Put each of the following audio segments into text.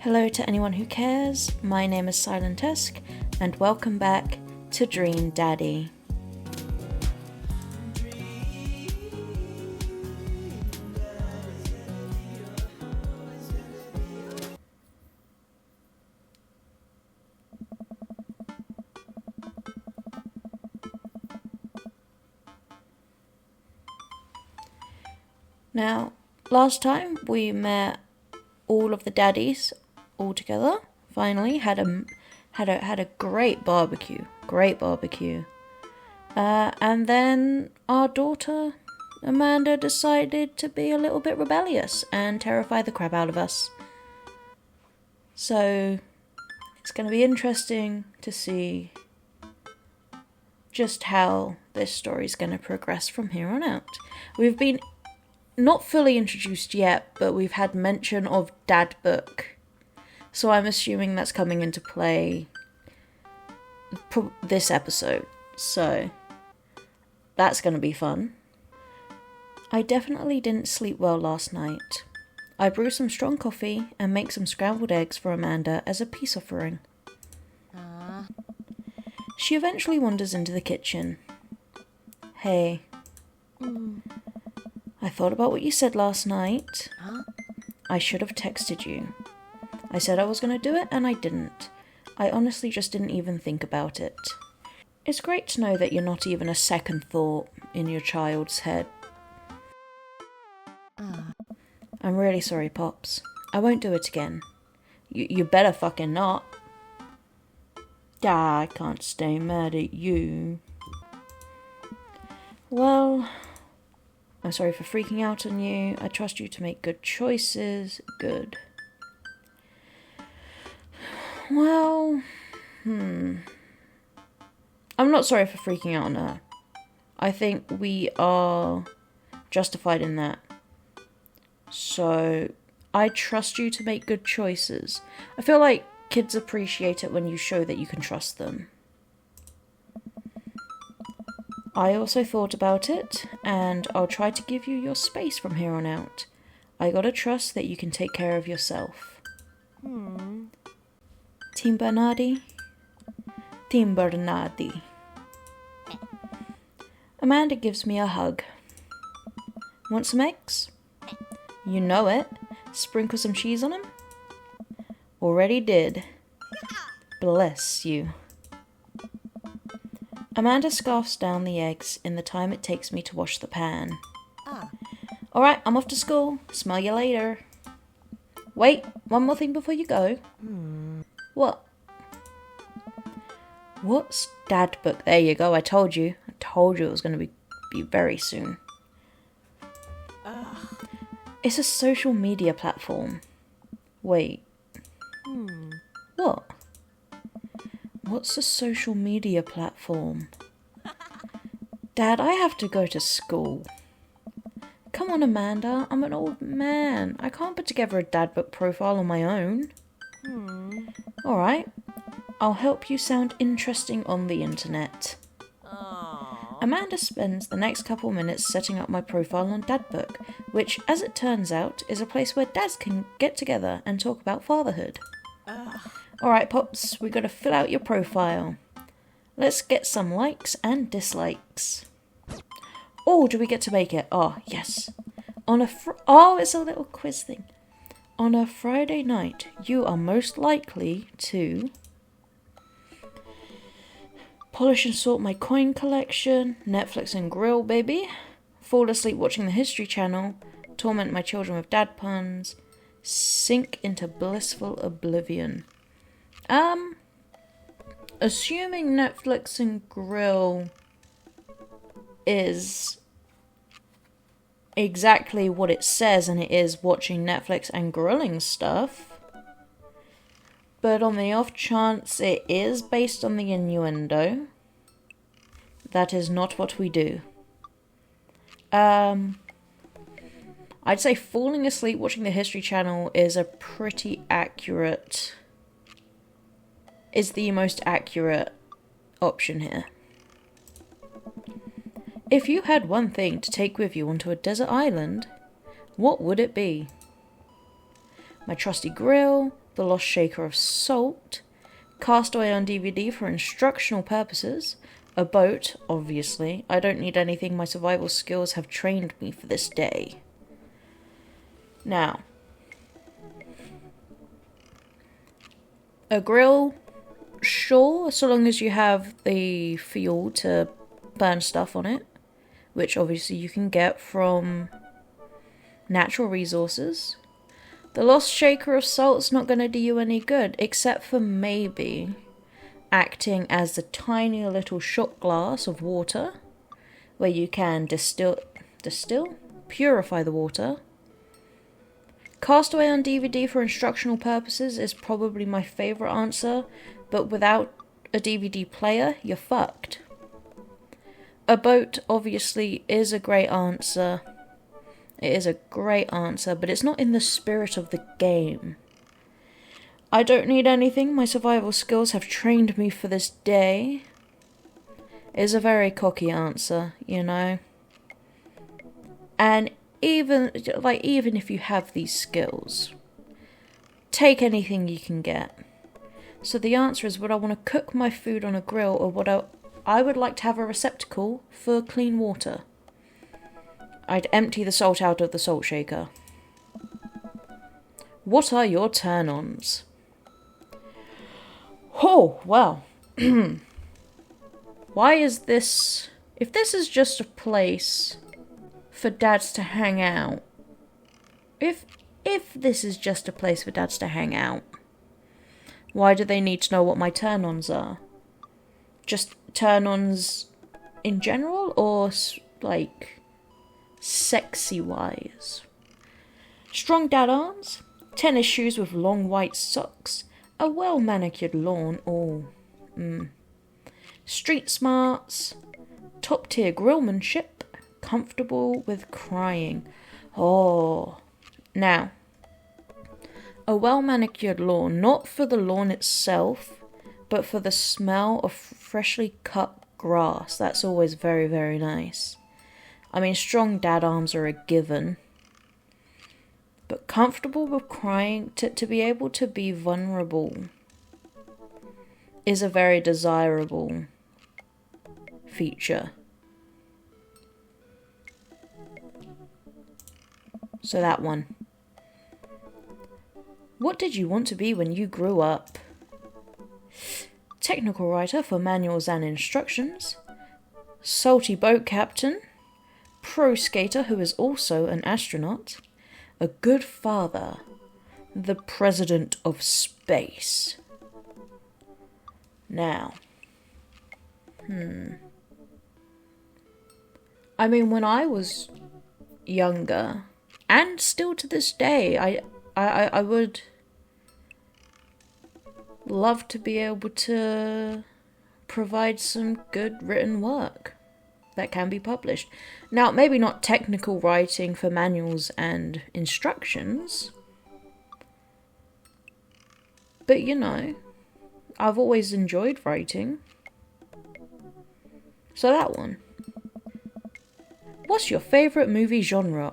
Hello to anyone who cares, my name is Silentesk, and welcome back to Dream Daddy. Now, last time we met all of the daddies all together. Finally, had a great barbecue, and then our daughter Amanda decided to be a little bit rebellious and terrify the crap out of us. So it's going to be interesting to see just how this story's going to progress from here on out. We've been not fully introduced yet, but we've had mention of Dad Book. So I'm assuming that's coming into play this episode. So that's going to be fun. I definitely didn't sleep well last night. I brew some strong coffee and make some scrambled eggs for Amanda as a peace offering. She eventually wanders into the kitchen. Hey. I thought about what you said last night. I should have texted you. I said I was going to do it and I didn't. I honestly just didn't even think about it. It's great to know that you're not even a second thought in your child's head. I'm really sorry, Pops. I won't do it again. You better fucking not. I can't stay mad at you. Well, I'm sorry for freaking out on you. I trust you to make good choices. Good. Well, I'm not sorry for freaking out on her. I think we are justified in that. So, I trust you to make good choices. I feel like kids appreciate it when you show that you can trust them. I also thought about it, and I'll try to give you your space from here on out. I gotta trust that you can take care of yourself. Team Bernardi? Team Bernardi. Amanda gives me a hug. Want some eggs? You know it. Sprinkle some cheese on them? Already did. Bless you. Amanda scarfs down the eggs in the time it takes me to wash the pan. Alright, I'm off to school. Smell you later. Wait, one more thing before you go. What? What's Dad Book? There you go, I told you. I told you it was going to be very soon. It's a social media platform. Wait. What? What's a social media platform? Dad, I have to go to school. Come on, Amanda. I'm an old man. I can't put together a Dad Book profile on my own. Alright. I'll help you sound interesting on the internet. Amanda spends the next couple minutes setting up my profile on Dad Book, which, as it turns out, is a place where dads can get together and talk about fatherhood. Alright, Pops, we gotta fill out your profile. Let's get some likes and dislikes. Oh, do we get to make it? Oh, yes. It's a little quiz thing. On a Friday night, you are most likely to polish and sort my coin collection, Netflix and grill, baby, fall asleep watching the History Channel, torment my children with dad puns, sink into blissful oblivion. Assuming Netflix and grill is exactly what it says, and it is watching Netflix and grilling stuff, but on the off chance it is based on the innuendo, that is not what we do. I'd say falling asleep watching the History Channel is the most accurate option here. If you had one thing to take with you onto a desert island, what would it be? My trusty grill, The Lost Shaker of Salt, Castaway on DVD for instructional purposes, a boat, obviously. I don't need anything, my survival skills have trained me for this day. Now, a grill, sure, so long as you have the fuel to burn stuff on it, which obviously you can get from natural resources. The Lost Shaker of Salt's not going to do you any good, except for maybe acting as a tiny little shot glass of water, where you can purify the water. Castaway on DVD for instructional purposes is probably my favourite answer, but without a DVD player, you're fucked. A boat obviously is a great answer. It is a great answer, but it's not in the spirit of the game. I don't need anything, my survival skills have trained me for this day. Is a very cocky answer, you know. And even if you have these skills, take anything you can get. So the answer is, would I want to cook my food on a grill, or would I would like to have a receptacle for clean water. I'd empty the salt out of the salt shaker. What are your turn-ons? Oh, well. Why is this... If this is just a place for dads to hang out... If this is just a place for dads to hang out, why do they need to know what my turn-ons are? Just turn-ons in general, or, like... sexy-wise? Strong dad arms, tennis shoes with long white socks, a well-manicured lawn, street smarts, top-tier grillmanship, comfortable with crying. Oh, now, a well-manicured lawn, not for the lawn itself, but for the smell of freshly cut grass. That's always very, very nice. I mean, strong dad arms are a given. But comfortable with crying, to be able to be vulnerable is a very desirable feature. So that one. What did you want to be when you grew up? Technical writer for manuals and instructions. Salty boat captain. Pro skater who is also an astronaut, a good father, the president of space. Now, I mean, when I was younger, and still to this day, I would love to be able to provide some good written work that can be published. Now, maybe not technical writing for manuals and instructions, but you know, I've always enjoyed writing. So that one. What's your favourite movie genre?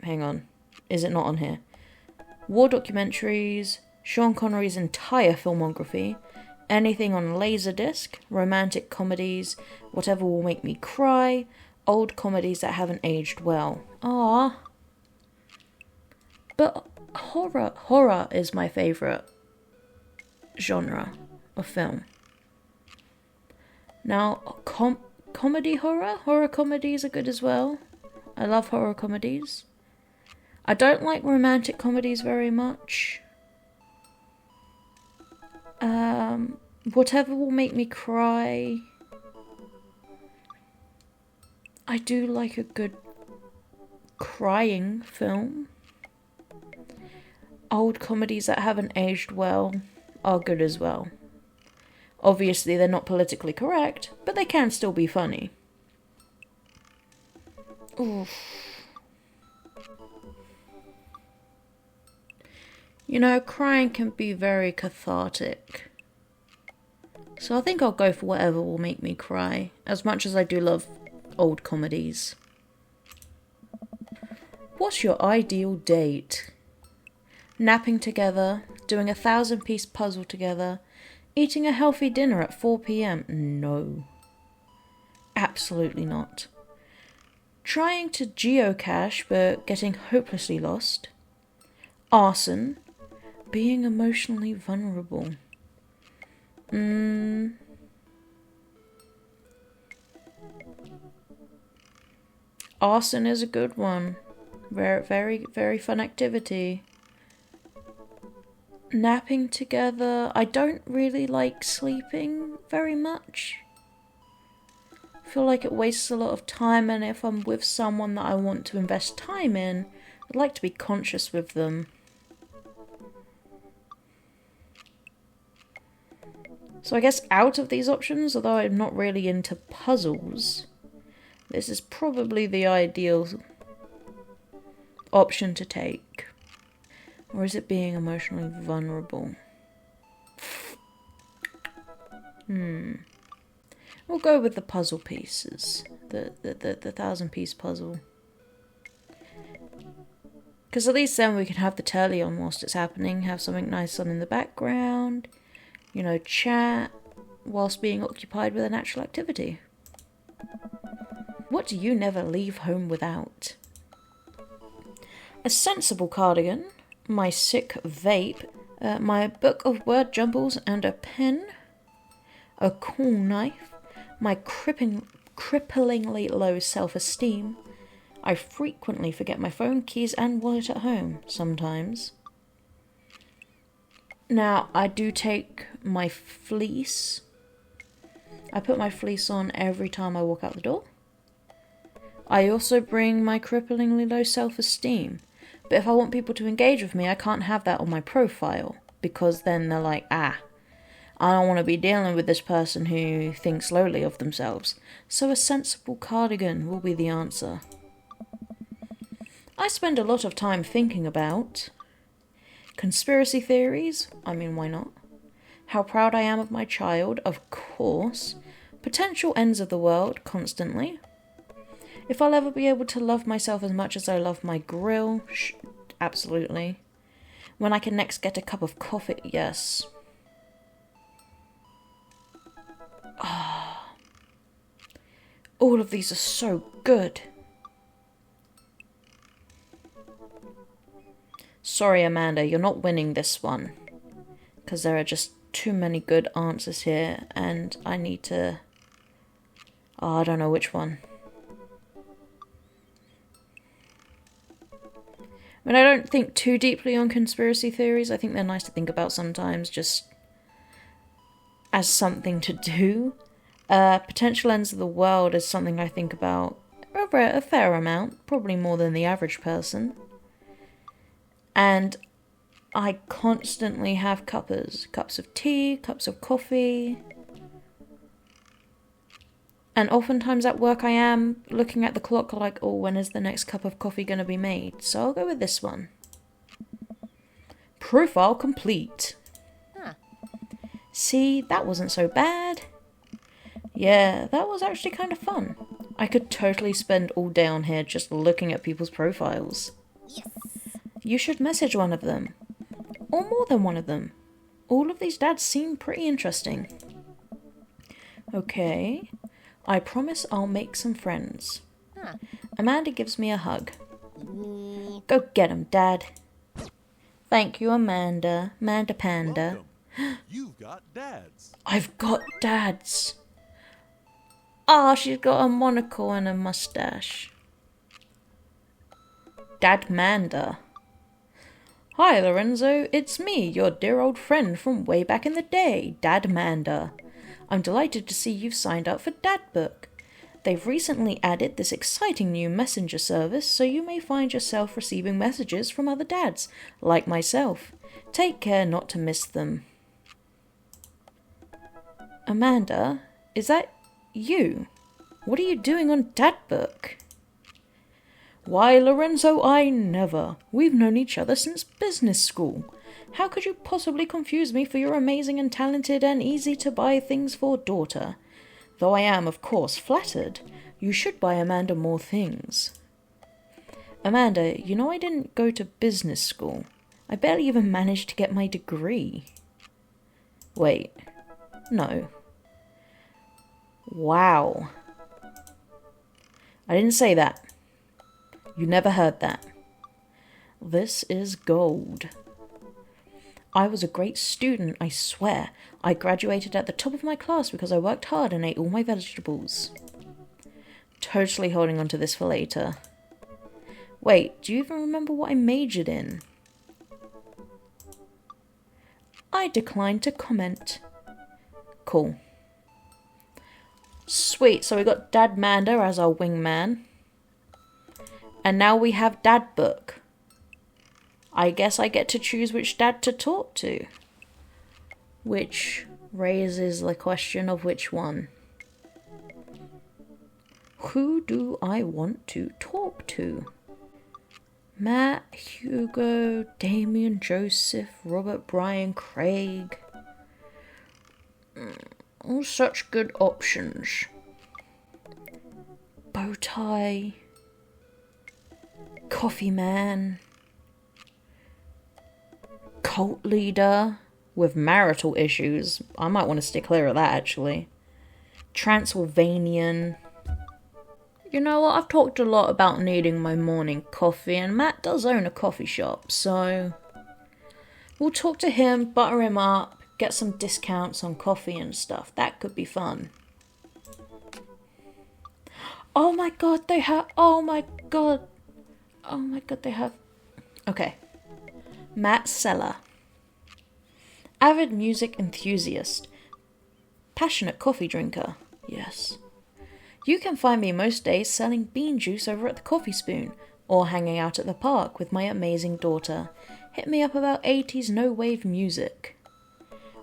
Hang on. Is it not on here? War documentaries, Sean Connery's entire filmography, anything on Laserdisc, romantic comedies, whatever will make me cry, old comedies that haven't aged well. But horror is my favourite genre of film. Now, comedy horror comedies are good as well. I love horror comedies. I don't like romantic comedies very much. Whatever will make me cry. I do like a good crying film. Old comedies that haven't aged well are good as well. Obviously, they're not politically correct, but they can still be funny. Oof. You know, crying can be very cathartic. So I think I'll go for whatever will make me cry, as much as I do love old comedies. What's your ideal date? Napping together, doing a 1,000-piece puzzle together, eating a healthy dinner at 4 p.m. No. Absolutely not. Trying to geocache but getting hopelessly lost. Arson. Being emotionally vulnerable. Arson is a good one. Very, very, very fun activity. Napping together. I don't really like sleeping very much. I feel like it wastes a lot of time, and if I'm with someone that I want to invest time in, I'd like to be conscious with them. So I guess out of these options, although I'm not really into puzzles, this is probably the ideal option to take. Or is it being emotionally vulnerable? We'll go with the puzzle pieces. The 1,000-piece puzzle. Because at least then we can have the telly on whilst it's happening, have something nice on in the background, you know, chat, whilst being occupied with an actual activity. What do you never leave home without? A sensible cardigan, my sick vape, my book of word jumbles and a pen, a cool knife, my cripplingly low self-esteem. I frequently forget my phone, keys and wallet at home, sometimes. Now, I do take my fleece. I put my fleece on every time I walk out the door. I also bring my cripplingly low self-esteem. But if I want people to engage with me, I can't have that on my profile. Because then they're like, I don't want to be dealing with this person who thinks lowly of themselves. So a sensible cardigan will be the answer. I spend a lot of time thinking about conspiracy theories, I mean, why not? How proud I am of my child, of course. Potential ends of the world, constantly. If I'll ever be able to love myself as much as I love my grill, absolutely. When I can next get a cup of coffee, yes. All of these are so good. Sorry, Amanda, you're not winning this one. Because there are just too many good answers here, and I need to... I don't know which one. I mean, I don't think too deeply on conspiracy theories. I think they're nice to think about sometimes, just as something to do. Potential ends of the world is something I think about a fair amount, probably more than the average person. And I constantly have cuppers. Cups of tea, cups of coffee. And oftentimes at work I am looking at the clock like, oh, when is the next cup of coffee going to be made? So I'll go with this one. Profile complete. See, that wasn't so bad. Yeah, that was actually kind of fun. I could totally spend all day on here just looking at people's profiles. Yes. You should message one of them. Or more than one of them. All of these dads seem pretty interesting. Okay. I promise I'll make some friends. Amanda gives me a hug. Go get 'em, Dad. Thank you, Amanda. Amanda Panda. You've got dads. I've got dads. Ah, she's got a monocle and a mustache. Dad Manda. Hi, Lorenzo. It's me, your dear old friend from way back in the day, Dad Manda. I'm delighted to see you've signed up for Dadbook. They've recently added this exciting new messenger service, so you may find yourself receiving messages from other dads, like myself. Take care not to miss them. Amanda, is that you? What are you doing on Dadbook? Why, Lorenzo, I never. We've known each other since business school. How could you possibly confuse me for your amazing and talented and easy-to-buy things for daughter? Though I am, of course, flattered. You should buy Amanda more things. Amanda, you know I didn't go to business school. I barely even managed to get my degree. Wait. No. Wow. I didn't say that. You never heard that. This is gold. I was a great student, I swear. I graduated at the top of my class because I worked hard and ate all my vegetables. Totally holding on to this for later. Wait, do you even remember what I majored in? I declined to comment. Cool. Sweet, so we got Dad Manda as our wingman. And now we have Dad Book. I guess I get to choose which dad to talk to. Which raises the question of which one. Who do I want to talk to? Matt, Hugo, Damien, Joseph, Robert, Brian, Craig. All such good options. Bowtie. Coffee Man. Cult leader with marital issues. I might want to stay clear of that, actually. Transylvanian. You know what? I've talked a lot about needing my morning coffee, and Matt does own a coffee shop, so we'll talk to him, butter him up, get some discounts on coffee and stuff. That could be fun. Oh my god, they have... Oh my god, they have... Okay. Matt Seller. Avid music enthusiast. Passionate coffee drinker. Yes. You can find me most days selling bean juice over at the Coffee Spoon, or hanging out at the park with my amazing daughter. Hit me up about 80s no-wave music.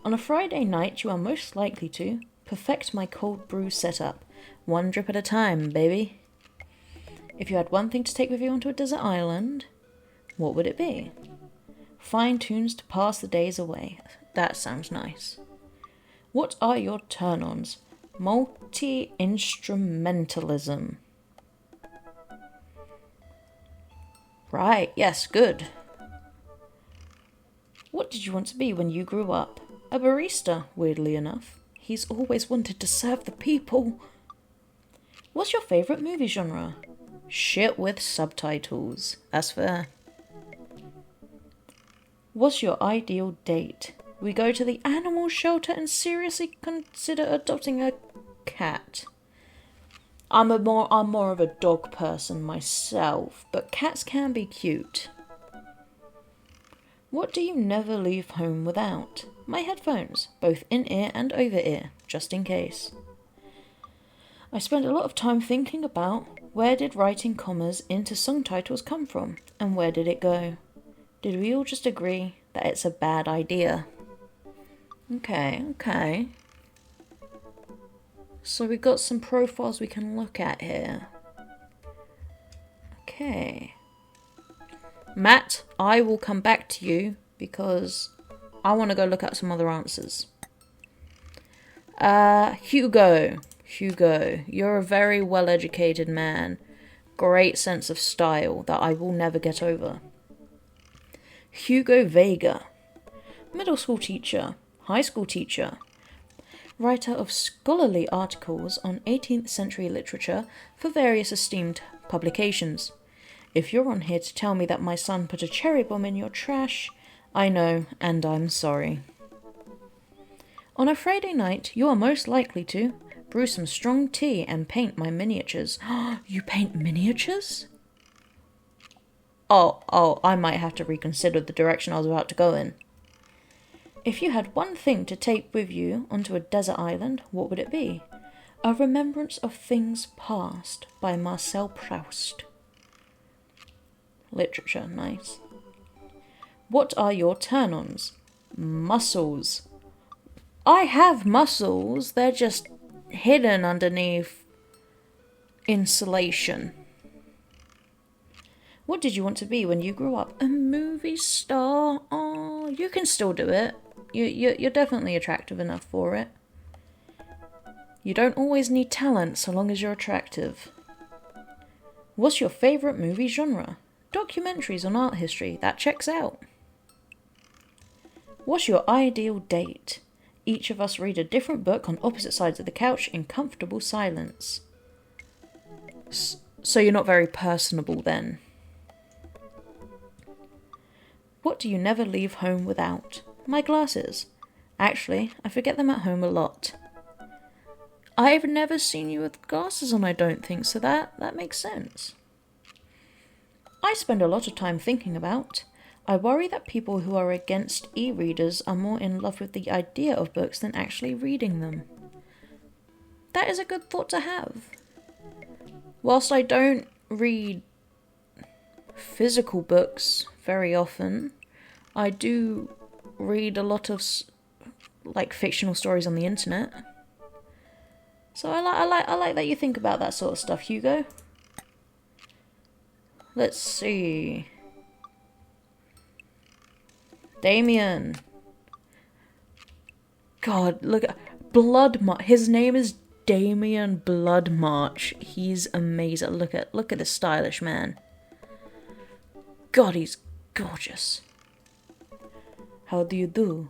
On a Friday night, you are most likely to perfect my cold brew setup. One drip at a time, baby. If you had one thing to take with you onto a desert island, what would it be? Fine tunes to pass the days away. That sounds nice. What are your turn-ons? Multi-instrumentalism. Right, yes, good. What did you want to be when you grew up? A barista, weirdly enough. He's always wanted to serve the people. What's your favourite movie genre? Shit with subtitles. That's fair. What's your ideal date? We go to the animal shelter and seriously consider adopting a cat. I'm more of a dog person myself, but cats can be cute. What do you never leave home without? My headphones, both in-ear and over-ear, just in case. I spend a lot of time thinking about where did writing commas into song titles come from, and where did it go? Did we all just agree that it's a bad idea? Okay. So we got some profiles we can look at here. Okay. Matt, I will come back to you because I want to go look at some other answers. Hugo, you're a very well-educated man. Great sense of style that I will never get over. Hugo Vega, middle school teacher, high school teacher, writer of scholarly articles on 18th century literature for various esteemed publications. If you're on here to tell me that my son put a cherry bomb in your trash, I know, and I'm sorry. On a Friday night, you are most likely to brew some strong tea and paint my miniatures. You paint miniatures? Oh, I might have to reconsider the direction I was about to go in. If you had one thing to take with you onto a desert island, what would it be? A Remembrance of Things Past by Marcel Proust. Literature, nice. What are your turn-ons? Muscles. I have muscles, they're just hidden underneath insulation. What did you want to be when you grew up? A movie star? Oh, you can still do it. You're definitely attractive enough for it. You don't always need talent so long as you're attractive. What's your favourite movie genre? Documentaries on art history, that checks out. What's your ideal date? Each of us read a different book on opposite sides of the couch in comfortable silence. So you're not very personable then. What do you never leave home without? My glasses. Actually, I forget them at home a lot. I've never seen you with glasses on, I don't think, so that makes sense. I spend a lot of time thinking about. I worry that people who are against e-readers are more in love with the idea of books than actually reading them. That is a good thought to have. Whilst I don't read physical books very often, I do read a lot of fictional stories on the internet. So I like that you think about that sort of stuff, Hugo. Let's see. Damien. God, look at Bloodmarch. His name is Damien Bloodmarch. He's amazing. Look at this stylish man. God, he's gorgeous. How do you do?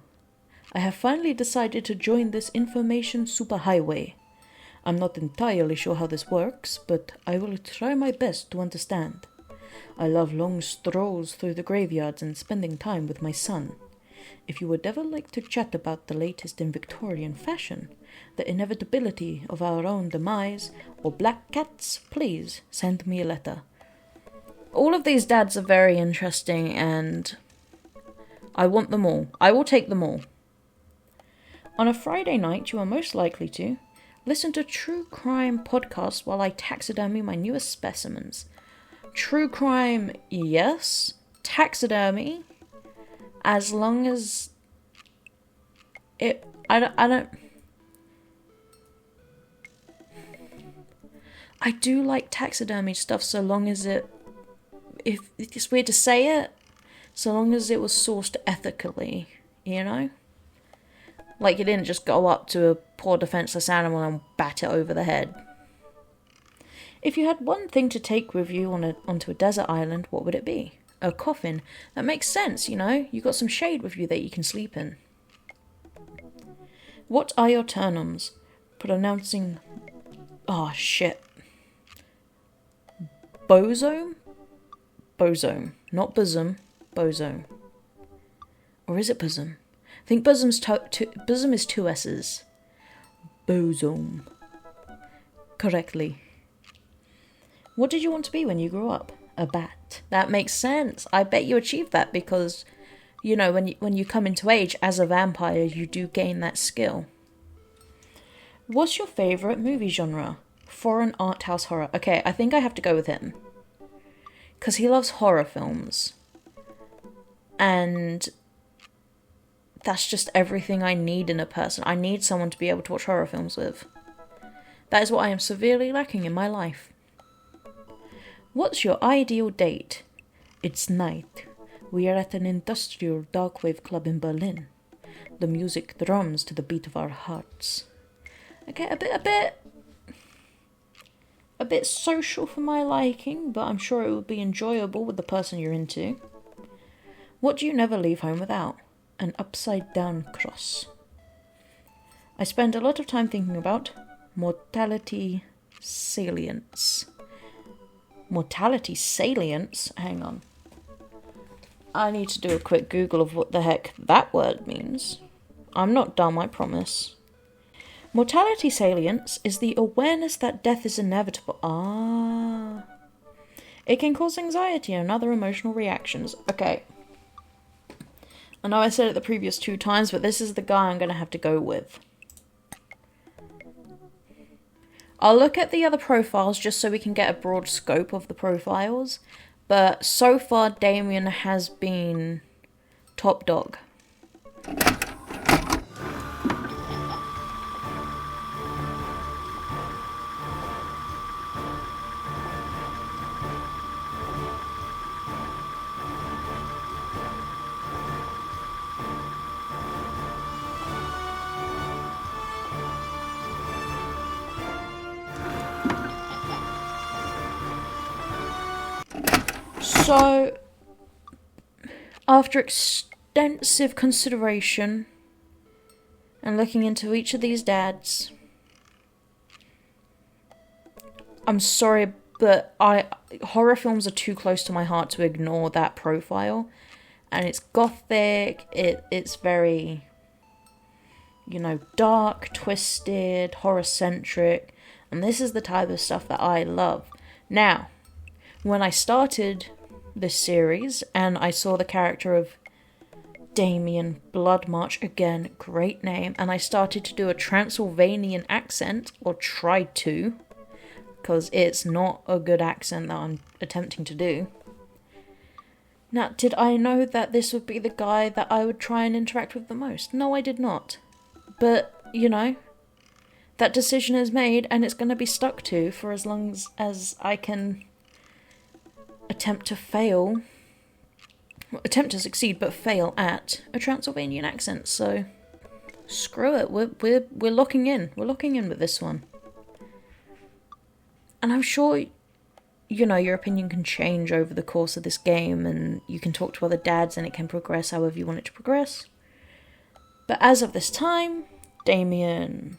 I have finally decided to join this information superhighway. I'm not entirely sure how this works, but I will try my best to understand. I love long strolls through the graveyards and spending time with my son. If you would ever like to chat about the latest in Victorian fashion, the inevitability of our own demise, or black cats, please send me a letter. All of these dads are very interesting, and I want them all. I will take them all. On a Friday night, you are most likely to listen to true crime podcasts while I taxidermy my newest specimens. True crime, yes. Taxidermy, as long as it... I do like taxidermy stuff so long as it... If it's weird to say it, so long as it was sourced ethically, you know? Like, you didn't just go up to a poor defenseless animal and bat it over the head. If you had one thing to take with you onto a desert island, what would it be? A coffin. That makes sense, you know? You got some shade with you that you can sleep in. What are your turn-ons? Pronouncing... Oh, shit. Bosome? Bosome. Not bosom. Bosome. Or is it bosom? I think bosom is two S's. Bosome. Correctly. What did you want to be when you grew up? A bat. That makes sense. I bet you achieved that because, you know, when you come into age as a vampire, you do gain that skill. What's your favourite movie genre? Foreign art house horror. Okay, I think I have to go with him. Because he loves horror films. And that's just everything I need in a person. I need someone to be able to watch horror films with. That is what I am severely lacking in my life. What's your ideal date? It's night. We are at an industrial darkwave club in Berlin. The music drums to the beat of our hearts. Okay, a bit social for my liking, but I'm sure it would be enjoyable with the person you're into. What do you never leave home without? An upside down cross. I spend a lot of time thinking about mortality salience. Mortality salience? Hang on. I need to do a quick Google of what the heck that word means. I'm not dumb, I promise. Mortality salience is the awareness that death is inevitable. Ah. It can cause anxiety and other emotional reactions. Okay. I know I said it the previous 2 times, but this is the guy I'm going to have to go with. I'll look at the other profiles just so we can get a broad scope of the profiles. But so far, Damien has been top dog. So, after extensive consideration and looking into each of these dads, I'm sorry, but horror films are too close to my heart to ignore that profile. And it's gothic, it's very, dark, twisted, horror-centric, and this is the type of stuff that I love. Now, when I started this series, and I saw the character of Damien Bloodmarch, again, great name, and I started to do a Transylvanian accent, or tried to, because it's not a good accent that I'm attempting to do. Now, did I know that this would be the guy that I would try and interact with the most? No, I did not. But, that decision is made and it's going to be stuck to for as long as I can attempt to succeed, but fail at a Transylvanian accent. So, screw it. We're locking in. We're locking in with this one. And I'm sure, your opinion can change over the course of this game, and you can talk to other dads and it can progress however you want it to progress. But as of this time, Damien,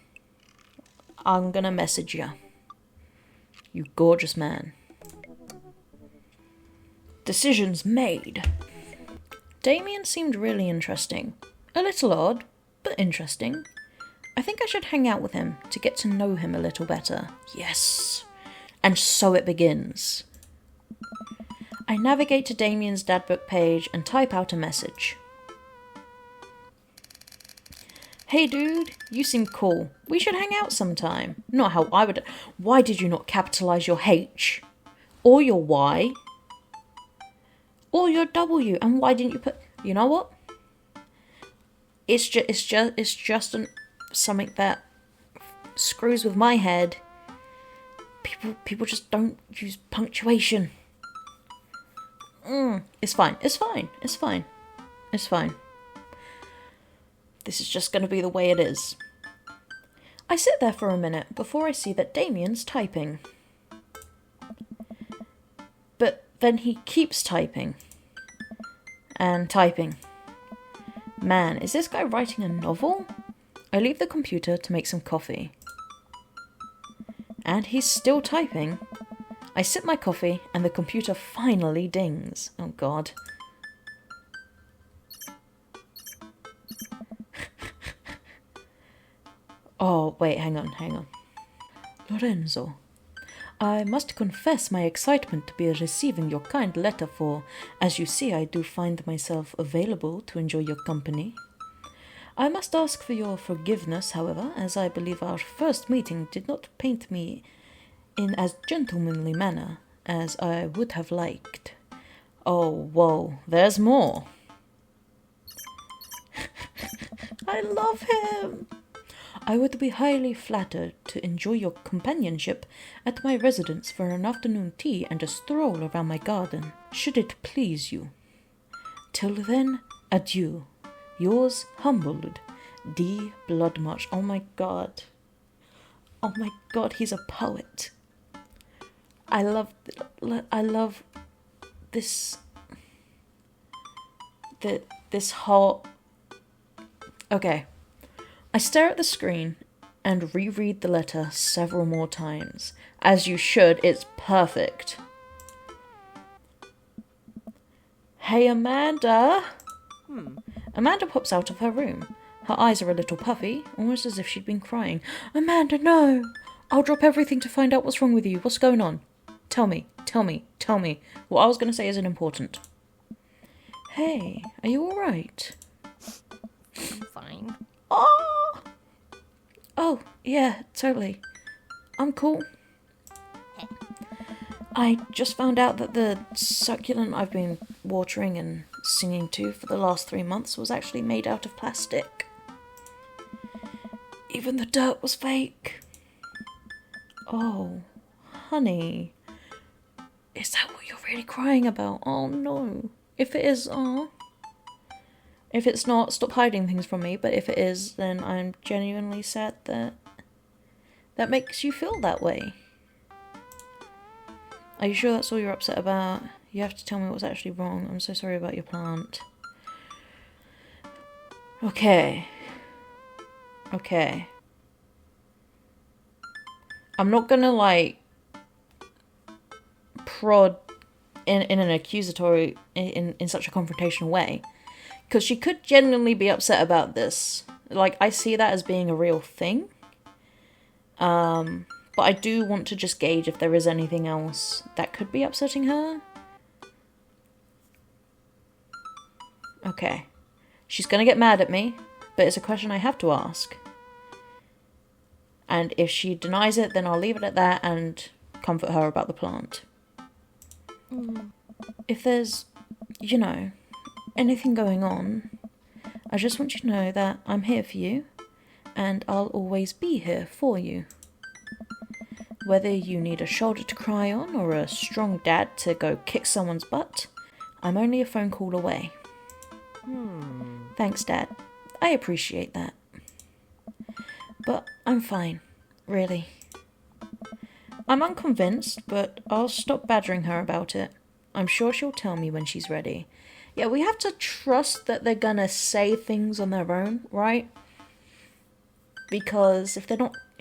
I'm gonna message you. You gorgeous man. Decisions made. Damien seemed really interesting. A little odd, but interesting. I think I should hang out with him to get to know him a little better. Yes. And so it begins. I navigate to Damien's dadbook page and type out a message. Hey dude, you seem cool. We should hang out sometime. Not how I would... Why did you not capitalize your H? Or your Y? Or your W? And why didn't you put... You know what? It's just something that screws with my head. People just don't use punctuation. It's fine. This is just going to be the way it is. I sit there for a minute before I see that Damien's typing. But then he keeps typing. And typing. Man, is this guy writing a novel? I leave the computer to make some coffee. And he's still typing. I sip my coffee and the computer finally dings. Oh god. Oh, wait, hang on. Lorenzo, I must confess my excitement to be receiving your kind letter, for, as you see, I do find myself available to enjoy your company. I must ask for your forgiveness, however, as I believe our first meeting did not paint me in as gentlemanly manner as I would have liked. Oh, whoa, there's more. I love him. I would be highly flattered to enjoy your companionship at my residence for an afternoon tea and a stroll around my garden, should it please you. Till then, adieu. Yours humbled, D. Bloodmarch. Oh my god, he's a poet. I love this whole... Okay. I stare at the screen and reread the letter several more times. As you should, it's perfect. Hey, Amanda! Amanda pops out of her room. Her eyes are a little puffy, almost as if she'd been crying. Amanda, no! I'll drop everything to find out what's wrong with you. What's going on? Tell me. What I was going to say isn't important. Hey, are you alright? Fine. Oh, yeah, totally. I'm cool. I just found out that the succulent I've been watering and singing to for the last 3 months was actually made out of plastic. Even the dirt was fake. Oh, honey. Is that what you're really crying about? Oh no. If it is, If it's not, stop hiding things from me, but if it is, then I'm genuinely sad that makes you feel that way. Are you sure that's all you're upset about? You have to tell me what's actually wrong. I'm so sorry about your plant. Okay. Okay. I'm not gonna, like, prod in an accusatory, in such a confrontational way. Because she could genuinely be upset about this. Like, I see that as being a real thing. But I do want to just gauge if there is anything else that could be upsetting her. Okay. She's gonna get mad at me, but it's a question I have to ask. And if she denies it, then I'll leave it at that and comfort her about the plant. If there's, you know, anything going on, I just want you to know that I'm here for you, and I'll always be here for you. Whether you need a shoulder to cry on or a strong dad to go kick someone's butt, I'm only a phone call away. Thanks, Dad. I appreciate that. But I'm fine, really. I'm unconvinced, but I'll stop badgering her about it. I'm sure she'll tell me when she's ready. Yeah, we have to trust that they're gonna say things on their own, right? Because if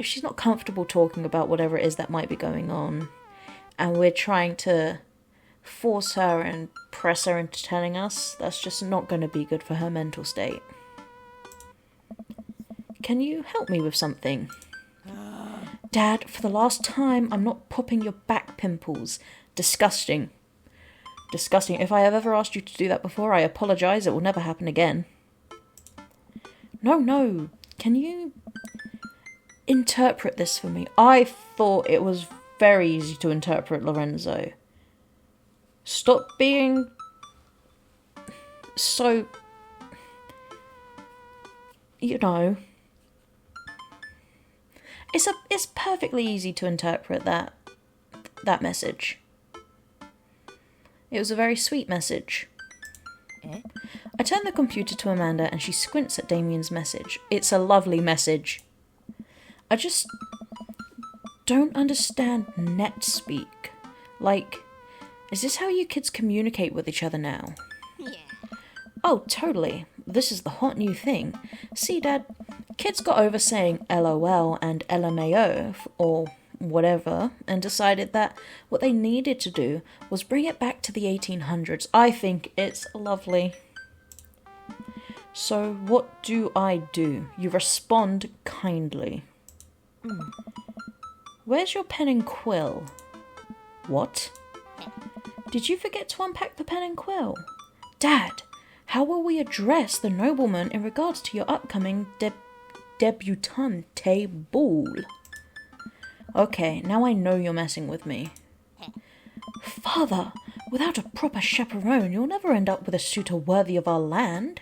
she's not comfortable talking about whatever it is that might be going on, and we're trying to force her and press her into telling us, that's just not going to be good for her mental state. Can you help me with something? Dad, for the last time, I'm not popping your back pimples. Disgusting. Disgusting. If I have ever asked you to do that before, I apologise. It will never happen again. No. Can you interpret this for me? I thought it was very easy to interpret, Lorenzo. Stop being so, you know. It's perfectly easy to interpret that message. It was a very sweet message. I turn the computer to Amanda and she squints at Damien's message. It's a lovely message. I just don't understand net speak. Like, is this how you kids communicate with each other now? Yeah. Oh, totally. This is the hot new thing. See, Dad, kids got over saying LOL and LMAO, or whatever, and decided that what they needed to do was bring it back to the 1800s. I think it's lovely. So what do? You respond kindly. Where's your pen and quill? What? Did you forget to unpack the pen and quill? Dad, how will we address the nobleman in regards to your upcoming debutante ball? Okay, now I know you're messing with me. Father, without a proper chaperone, you'll never end up with a suitor worthy of our land.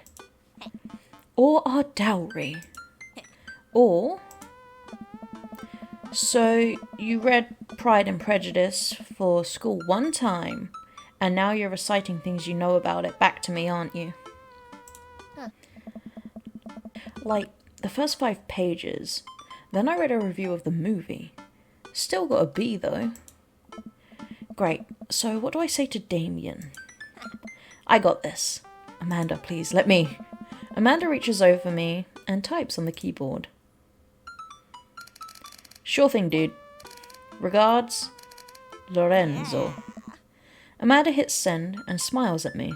Or our dowry. Or... So, you read Pride and Prejudice for school one time, and now you're reciting things you know about it back to me, aren't you? Like, the first 5 pages. Then I read a review of the movie. Still got a B, though. Great, so what do I say to Damien? I got this. Amanda, please, let me. Amanda reaches over me and types on the keyboard. Sure thing, dude. Regards, Lorenzo. Amanda hits send and smiles at me.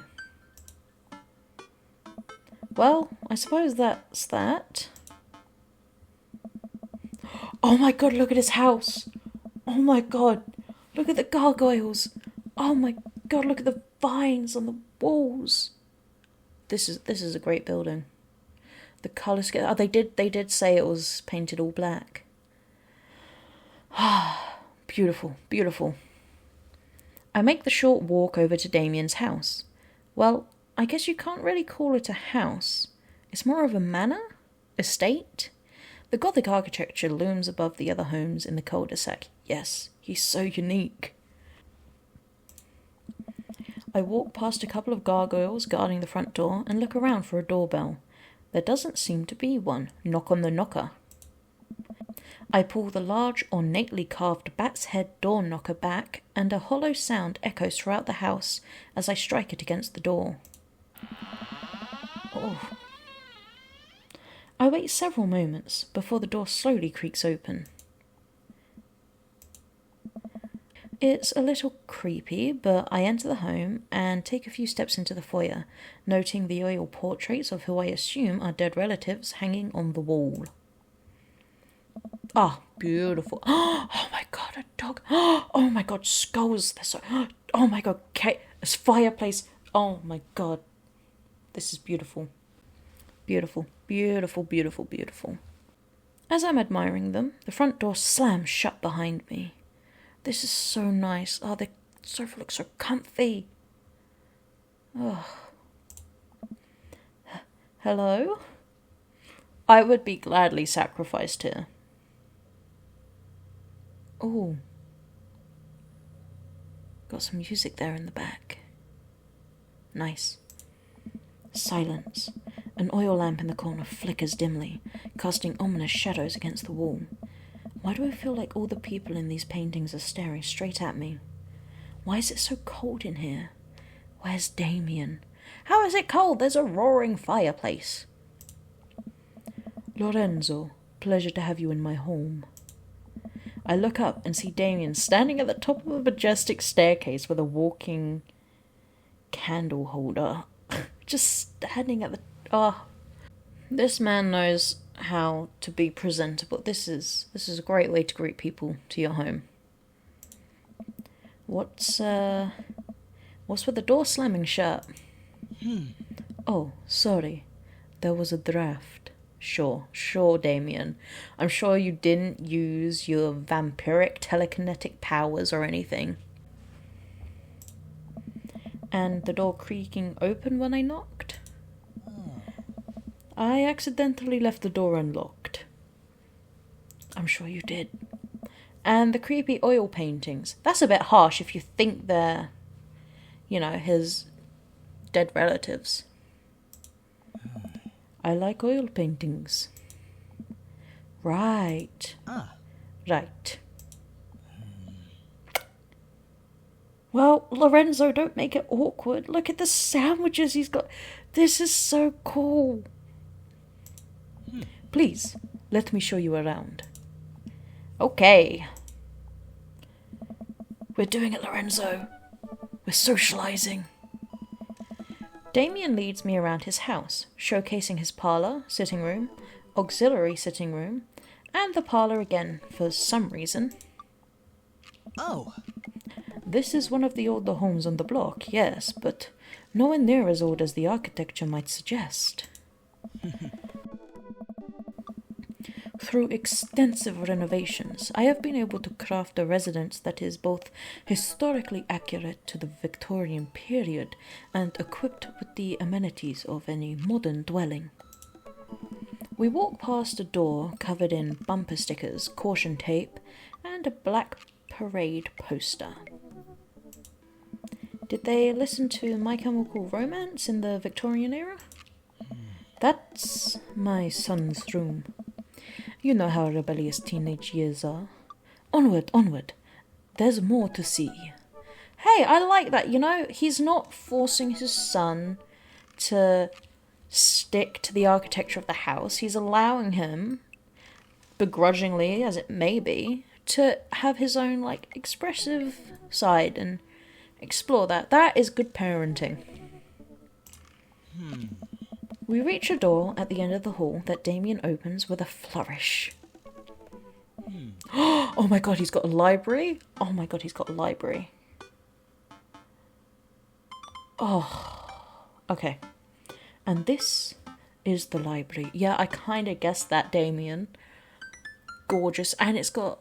Well, I suppose that's that. Oh my god, look at his house. Oh my god, look at the gargoyles. Oh my god, look at the vines on the walls. This is a great building. The colour scheme. Oh, they did say it was painted all black. Beautiful, beautiful. I make the short walk over to Damien's house. Well, I guess you can't really call it a house. It's more of a manor? Estate? The Gothic architecture looms above the other homes in the cul-de-sac. Yes, he's so unique. I walk past a couple of gargoyles guarding the front door and look around for a doorbell. There doesn't seem to be one. Knock on the knocker. I pull the large, ornately carved bat's head door knocker back, and a hollow sound echoes throughout the house as I strike it against the door. Oh. I wait several moments before the door slowly creaks open. It's a little creepy, but I enter the home and take a few steps into the foyer, noting the oil portraits of who I assume are dead relatives hanging on the wall. Ah, beautiful. Oh my god, a dog. Oh my god, skulls. They're so... Oh my god, this fireplace. Oh my god. This is beautiful. Beautiful, beautiful, beautiful, beautiful. As I'm admiring them, the front door slams shut behind me. This is so nice. Oh, the sofa looks so comfy. Oh. Hello? I would be gladly sacrificed here. Oh. Got some music there in the back. Nice. Silence. An oil lamp in the corner flickers dimly, casting ominous shadows against the wall. Why do I feel like all the people in these paintings are staring straight at me? Why is it so cold in here? Where's Damien? How is it cold? There's a roaring fireplace. Lorenzo, pleasure to have you in my home. I look up and see Damien standing at the top of a majestic staircase with a walking candle holder. Just standing at the... Oh. This man knows how to be presentable. This is a great way to greet people to your home. What's with the door slamming shut? Oh, sorry. There was a draft. Sure, Damien. I'm sure you didn't use your vampiric telekinetic powers or anything. And the door creaking open when I knocked? I accidentally left the door unlocked. I'm sure you did. And the creepy oil paintings. That's a bit harsh if you think they're, his dead relatives. I like oil paintings. Right. Right. Well, Lorenzo, don't make it awkward. Look at the sandwiches he's got. This is so cool. Please, let me show you around. Okay. We're doing it, Lorenzo. We're socializing. Damien leads me around his house, showcasing his parlour, sitting room, auxiliary sitting room, and the parlour again for some reason. Oh. This is one of the older homes on the block, yes, but nowhere near as old as the architecture might suggest. Through extensive renovations, I have been able to craft a residence that is both historically accurate to the Victorian period and equipped with the amenities of any modern dwelling. We walk past a door covered in bumper stickers, caution tape, and a black parade poster. Did they listen to My Chemical Romance in the Victorian era? That's my son's room. You know how rebellious teenage years are. Onward, onward. There's more to see. Hey, I like that, he's not forcing his son to stick to the architecture of the house. He's allowing him, begrudgingly as it may be, to have his own, expressive side and explore that. That is good parenting. We reach a door at the end of the hall that Damien opens with a flourish. Oh my god, he's got a library? Oh my god, he's got a library. Oh, okay. And this is the library. Yeah, I kind of guessed that, Damien. Gorgeous. And it's got...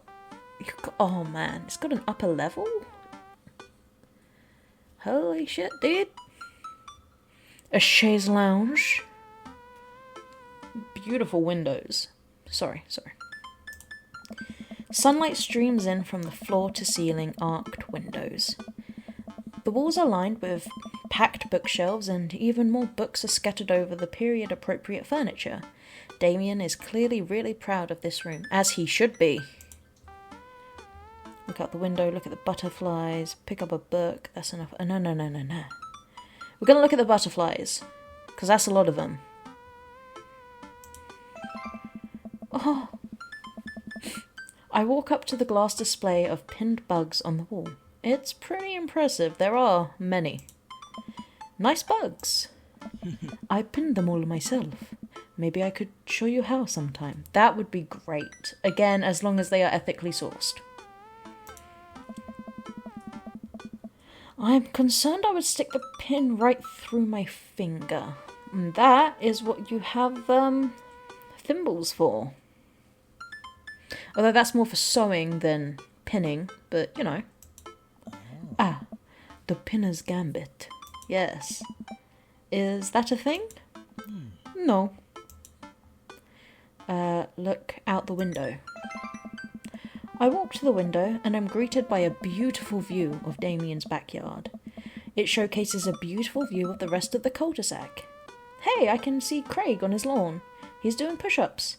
Oh man, it's got an upper level? Holy shit, dude. A chaise lounge. Beautiful windows. Sorry. Sunlight streams in from the floor to ceiling arched windows. The walls are lined with packed bookshelves, and even more books are scattered over the period-appropriate furniture. Damien is clearly really proud of this room, as he should be. Look out the window, look at the butterflies, pick up a book. That's enough. Oh, no. We're going to look at the butterflies, because that's a lot of them. Oh. I walk up to the glass display of pinned bugs on the wall. It's pretty impressive. There are many. Nice bugs. I pinned them all myself. Maybe I could show you how sometime. That would be great. Again, as long as they are ethically sourced. I'm concerned I would stick the pin right through my finger. And that is what you have thimbles for. Although that's more for sewing than pinning, but you know. Ah, the pinner's gambit. Yes. Is that a thing? No. Look out the window. I walk to the window and am greeted by a beautiful view of Damien's backyard. It showcases a beautiful view of the rest of the cul-de-sac. Hey, I can see Craig on his lawn. He's doing push-ups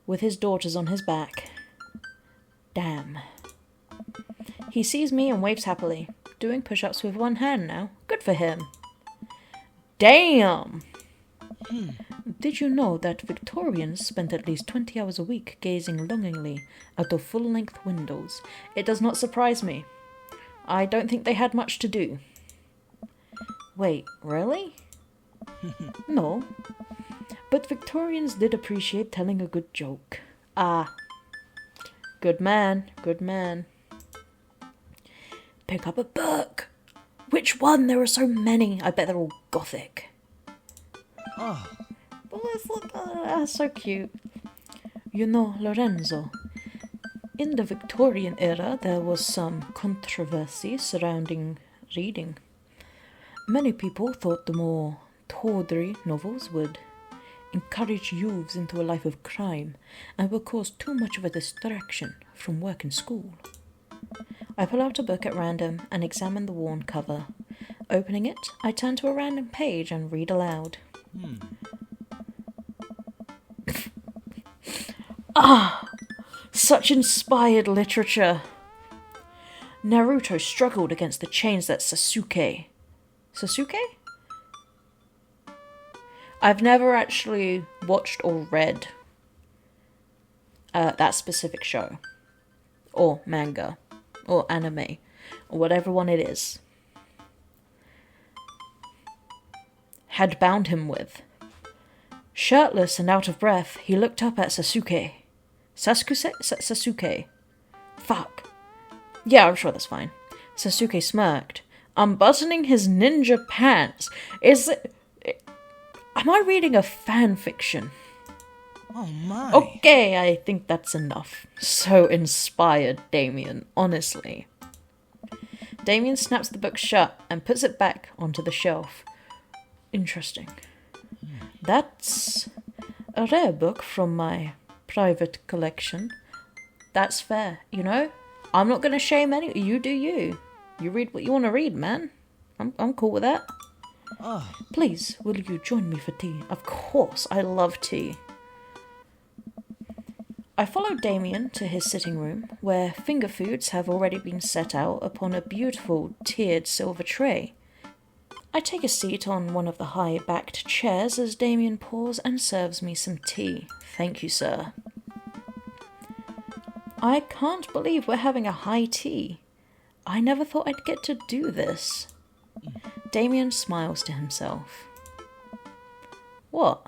with his daughters on his back. Damn. He sees me and waves happily, doing push-ups with one hand now. Good for him. Damn! Did you know that Victorians spent at least 20 hours a week gazing longingly out of full-length windows? It does not surprise me. I don't think they had much to do. Wait, really? No. But Victorians did appreciate telling a good joke. Ah. Good man, good man. Pick up a book. Which one? There are so many. I bet they're all gothic. Oh. So cute. You know, Lorenzo, in the Victorian era there was some controversy surrounding reading. Many people thought the more tawdry novels would encourage youths into a life of crime and would cause too much of a distraction from work and school. I pull out a book at random and examine the worn cover. Opening it, I turn to a random page and read aloud. Ah! Such inspired literature! Naruto struggled against the chains that Sasuke... Sasuke? I've never actually watched or read that specific show. Or manga. Or anime. Or whatever one it is. Had bound him with. Shirtless and out of breath, he looked up at Sasuke. Sasuke. Fuck. Yeah, I'm sure that's fine. Sasuke smirked, unbuttoning his ninja pants. Is it... Am I reading a fan fiction? Oh my. Okay, I think that's enough. So inspired, Damien, honestly. Damien snaps the book shut and puts it back onto the shelf. Interesting. That's a rare book from my private collection. That's fair, you know? I'm not going to shame any... You do you. You read what you want to read, man. I'm cool with that. Oh. Please, will you join me for tea? Of course, I love tea. I followed Damien to his sitting room, where finger foods have already been set out upon a beautiful tiered silver tray. I take a seat on one of the high-backed chairs as Damien pours and serves me some tea. Thank you, sir. I can't believe we're having a high tea. I never thought I'd get to do this. Damien smiles to himself. What?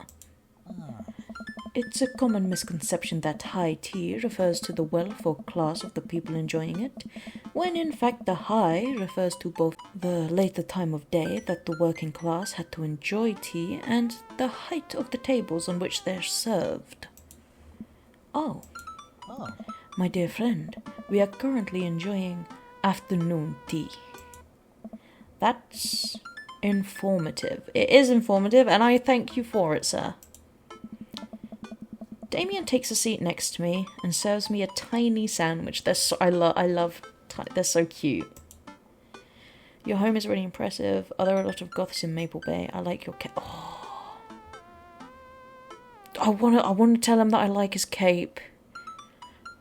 It's a common misconception that high tea refers to the wealth or class of the people enjoying it, when in fact the high refers to both the later time of day that the working class had to enjoy tea and the height of the tables on which they're served. Oh. My dear friend, we are currently enjoying afternoon tea. That's informative. It is informative, and I thank you for it, sir. Damien takes a seat next to me and serves me a tiny sandwich. They're so, I love they're so cute. Your home is really impressive. Are there a lot of goths in Maple Bay? I like your cape. Oh. I want to tell him that I like his cape.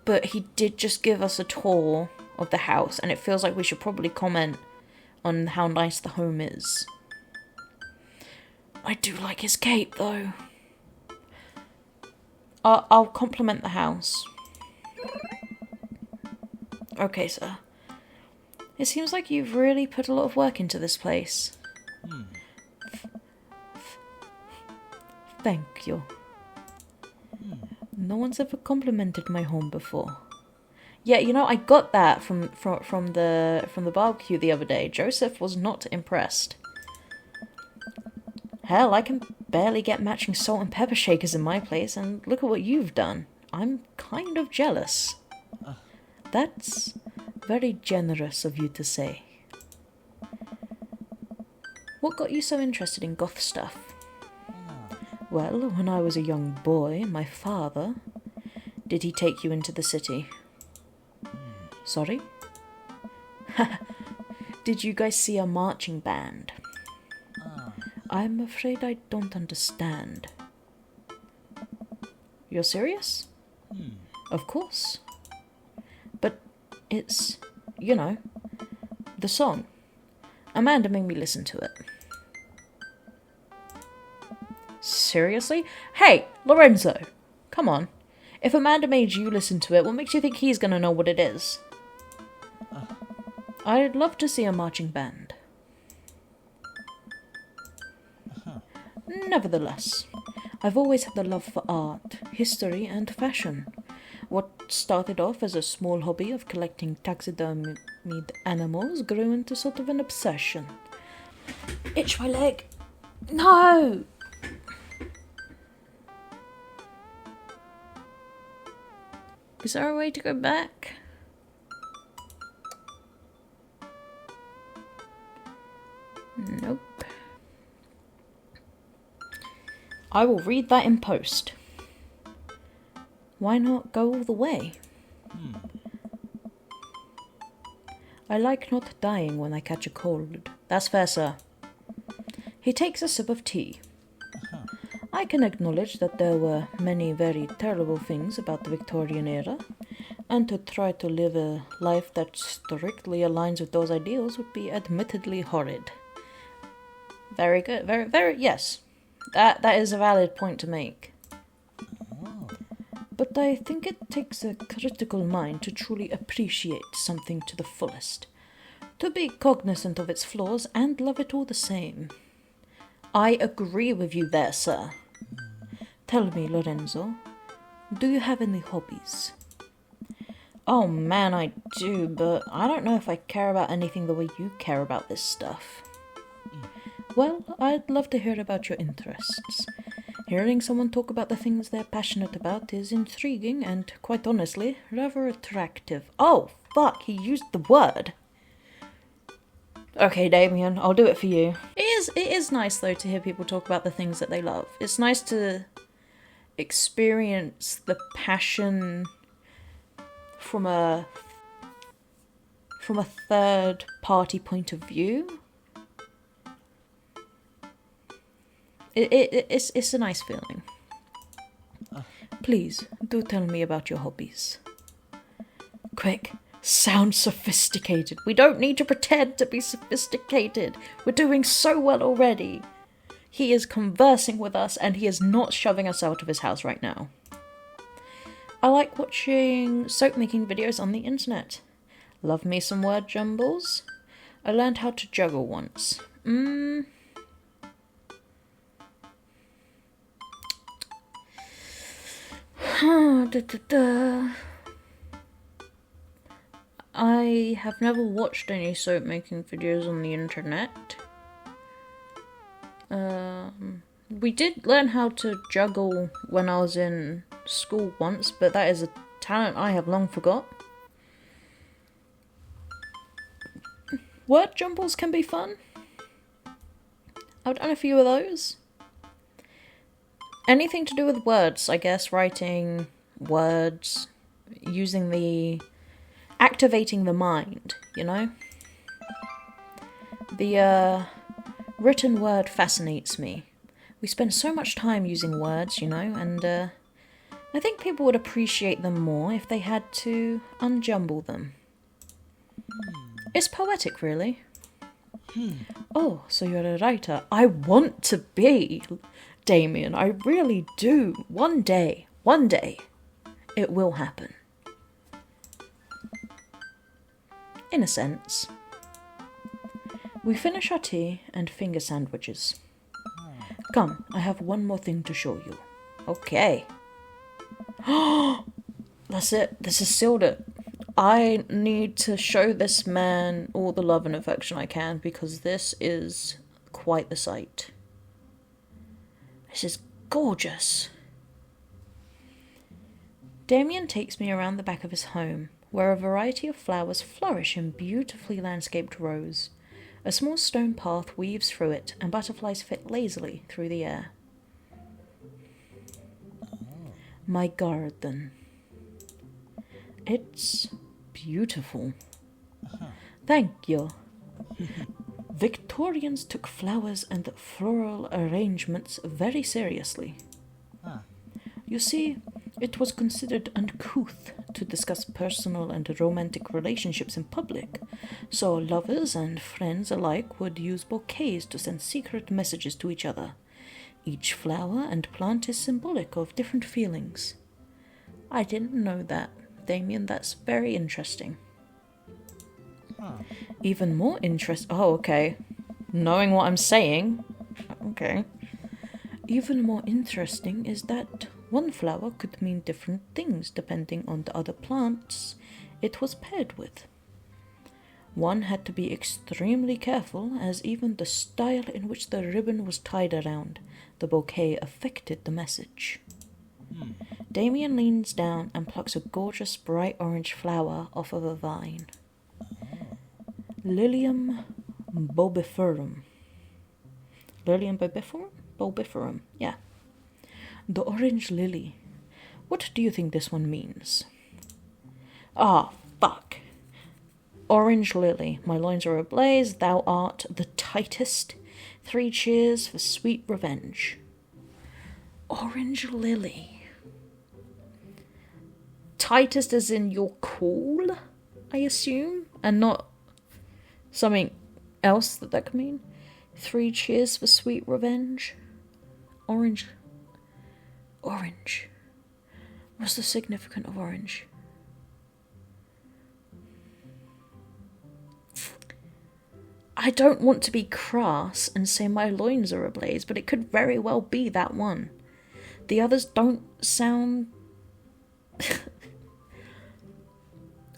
But he did just give us a tour of the house, and it feels like we should probably comment on how nice the home is. I do like his cape, though. I'll compliment the house. Okay, sir. It seems like you've really put a lot of work into this place. Thank you. No one's ever complimented my home before. Yeah, you know, I got that from the barbecue the other day. Joseph was not impressed. Hell, I can barely get matching salt and pepper shakers in my place, and look at what you've done. I'm kind of jealous. That's very generous of you to say. What got you so interested in goth stuff? Well, when I was a young boy, my father... Did he take you into the city? Sorry? Did you guys see a marching band? I'm afraid I don't understand. You're serious? Of course. But it's, you know, the song. Amanda made me listen to it. Seriously? Hey, Lorenzo! Come on. If Amanda made you listen to it, what makes you think he's gonna know what it is? I'd love to see a marching band. Nevertheless, I've always had a love for art, history, and fashion. What started off as a small hobby of collecting taxidermied animals grew into sort of an obsession. Itch my leg. No! Is there a way to go back? Nope. I will read that in post. Why not go all the way? I like not dying when I catch a cold. That's fair, sir. He takes a sip of tea. I can acknowledge that there were many very terrible things about the Victorian era, and to try to live a life that strictly aligns with those ideals would be admittedly horrid. Very good. Very, yes. That is a valid point to make. But I think it takes a critical mind to truly appreciate something to the fullest, to be cognizant of its flaws and love it all the same. I agree with you there, sir. Tell me, Lorenzo, do you have any hobbies? Oh man, I do, but I don't know if I care about anything the way you care about this stuff. Well, I'd love to hear about your interests. Hearing someone talk about the things they're passionate about is intriguing and, quite honestly, rather attractive. Oh, fuck, he used the word. Okay, Damien, I'll do it for you. It is nice, though, to hear people talk about the things that they love. It's nice to experience the passion from a third-party point of view. It's a nice feeling. Please, do tell me about your hobbies. Quick, sound sophisticated. We don't need to pretend to be sophisticated. We're doing so well already. He is conversing with us and he is not shoving us out of his house right now. I like watching soap making videos on the internet. Love me some word jumbles. I learned how to juggle once. I have never watched any soap making videos on the internet. We did learn how to juggle when I was in school once, but that is a talent I have long forgot. Word jumbles can be fun. I've done a few of those. Anything to do with words, I guess. Writing words, activating the mind, you know? The written word fascinates me. We spend so much time using words, you know, and I think people would appreciate them more if they had to unjumble them. It's poetic, really. Oh, so you're a writer. I want to be, Damien. I really do. One day, it will happen. In a sense. We finish our tea and finger sandwiches. Come, I have one more thing to show you. Okay. That's it. This has sealed it. I need to show this man all the love and affection I can because this is quite the sight. This is gorgeous. Damien takes me around the back of his home, where a variety of flowers flourish in beautifully landscaped rows. A small stone path weaves through it, and butterflies flit lazily through the air. My garden. It's beautiful. Thank you. Victorians took flowers and floral arrangements very seriously. You see, it was considered uncouth to discuss personal and romantic relationships in public, so lovers and friends alike would use bouquets to send secret messages to each other. Each flower and plant is symbolic of different feelings. I didn't know that, Damien. That's very interesting. Even more Oh, okay. Knowing what I'm saying. Okay. Even more interesting is that one flower could mean different things depending on the other plants it was paired with. One had to be extremely careful, as even the style in which the ribbon was tied around the bouquet affected the message. Damien leans down and plucks a gorgeous bright orange flower off of a vine. Lilium bulbiferum. Lilium bulbiferum? Bulbiferum, yeah. The orange lily. What do you think this one means? Ah, fuck. Orange lily. My loins are ablaze. Thou art the tightest. 3 cheers for sweet revenge. Orange lily. Tightest as in you're cool, I assume, and not something else that could mean. 3 cheers for sweet revenge. Orange. Orange. What's the significance of orange? I don't want to be crass and say my loins are ablaze, but it could very well be that one. The others don't sound...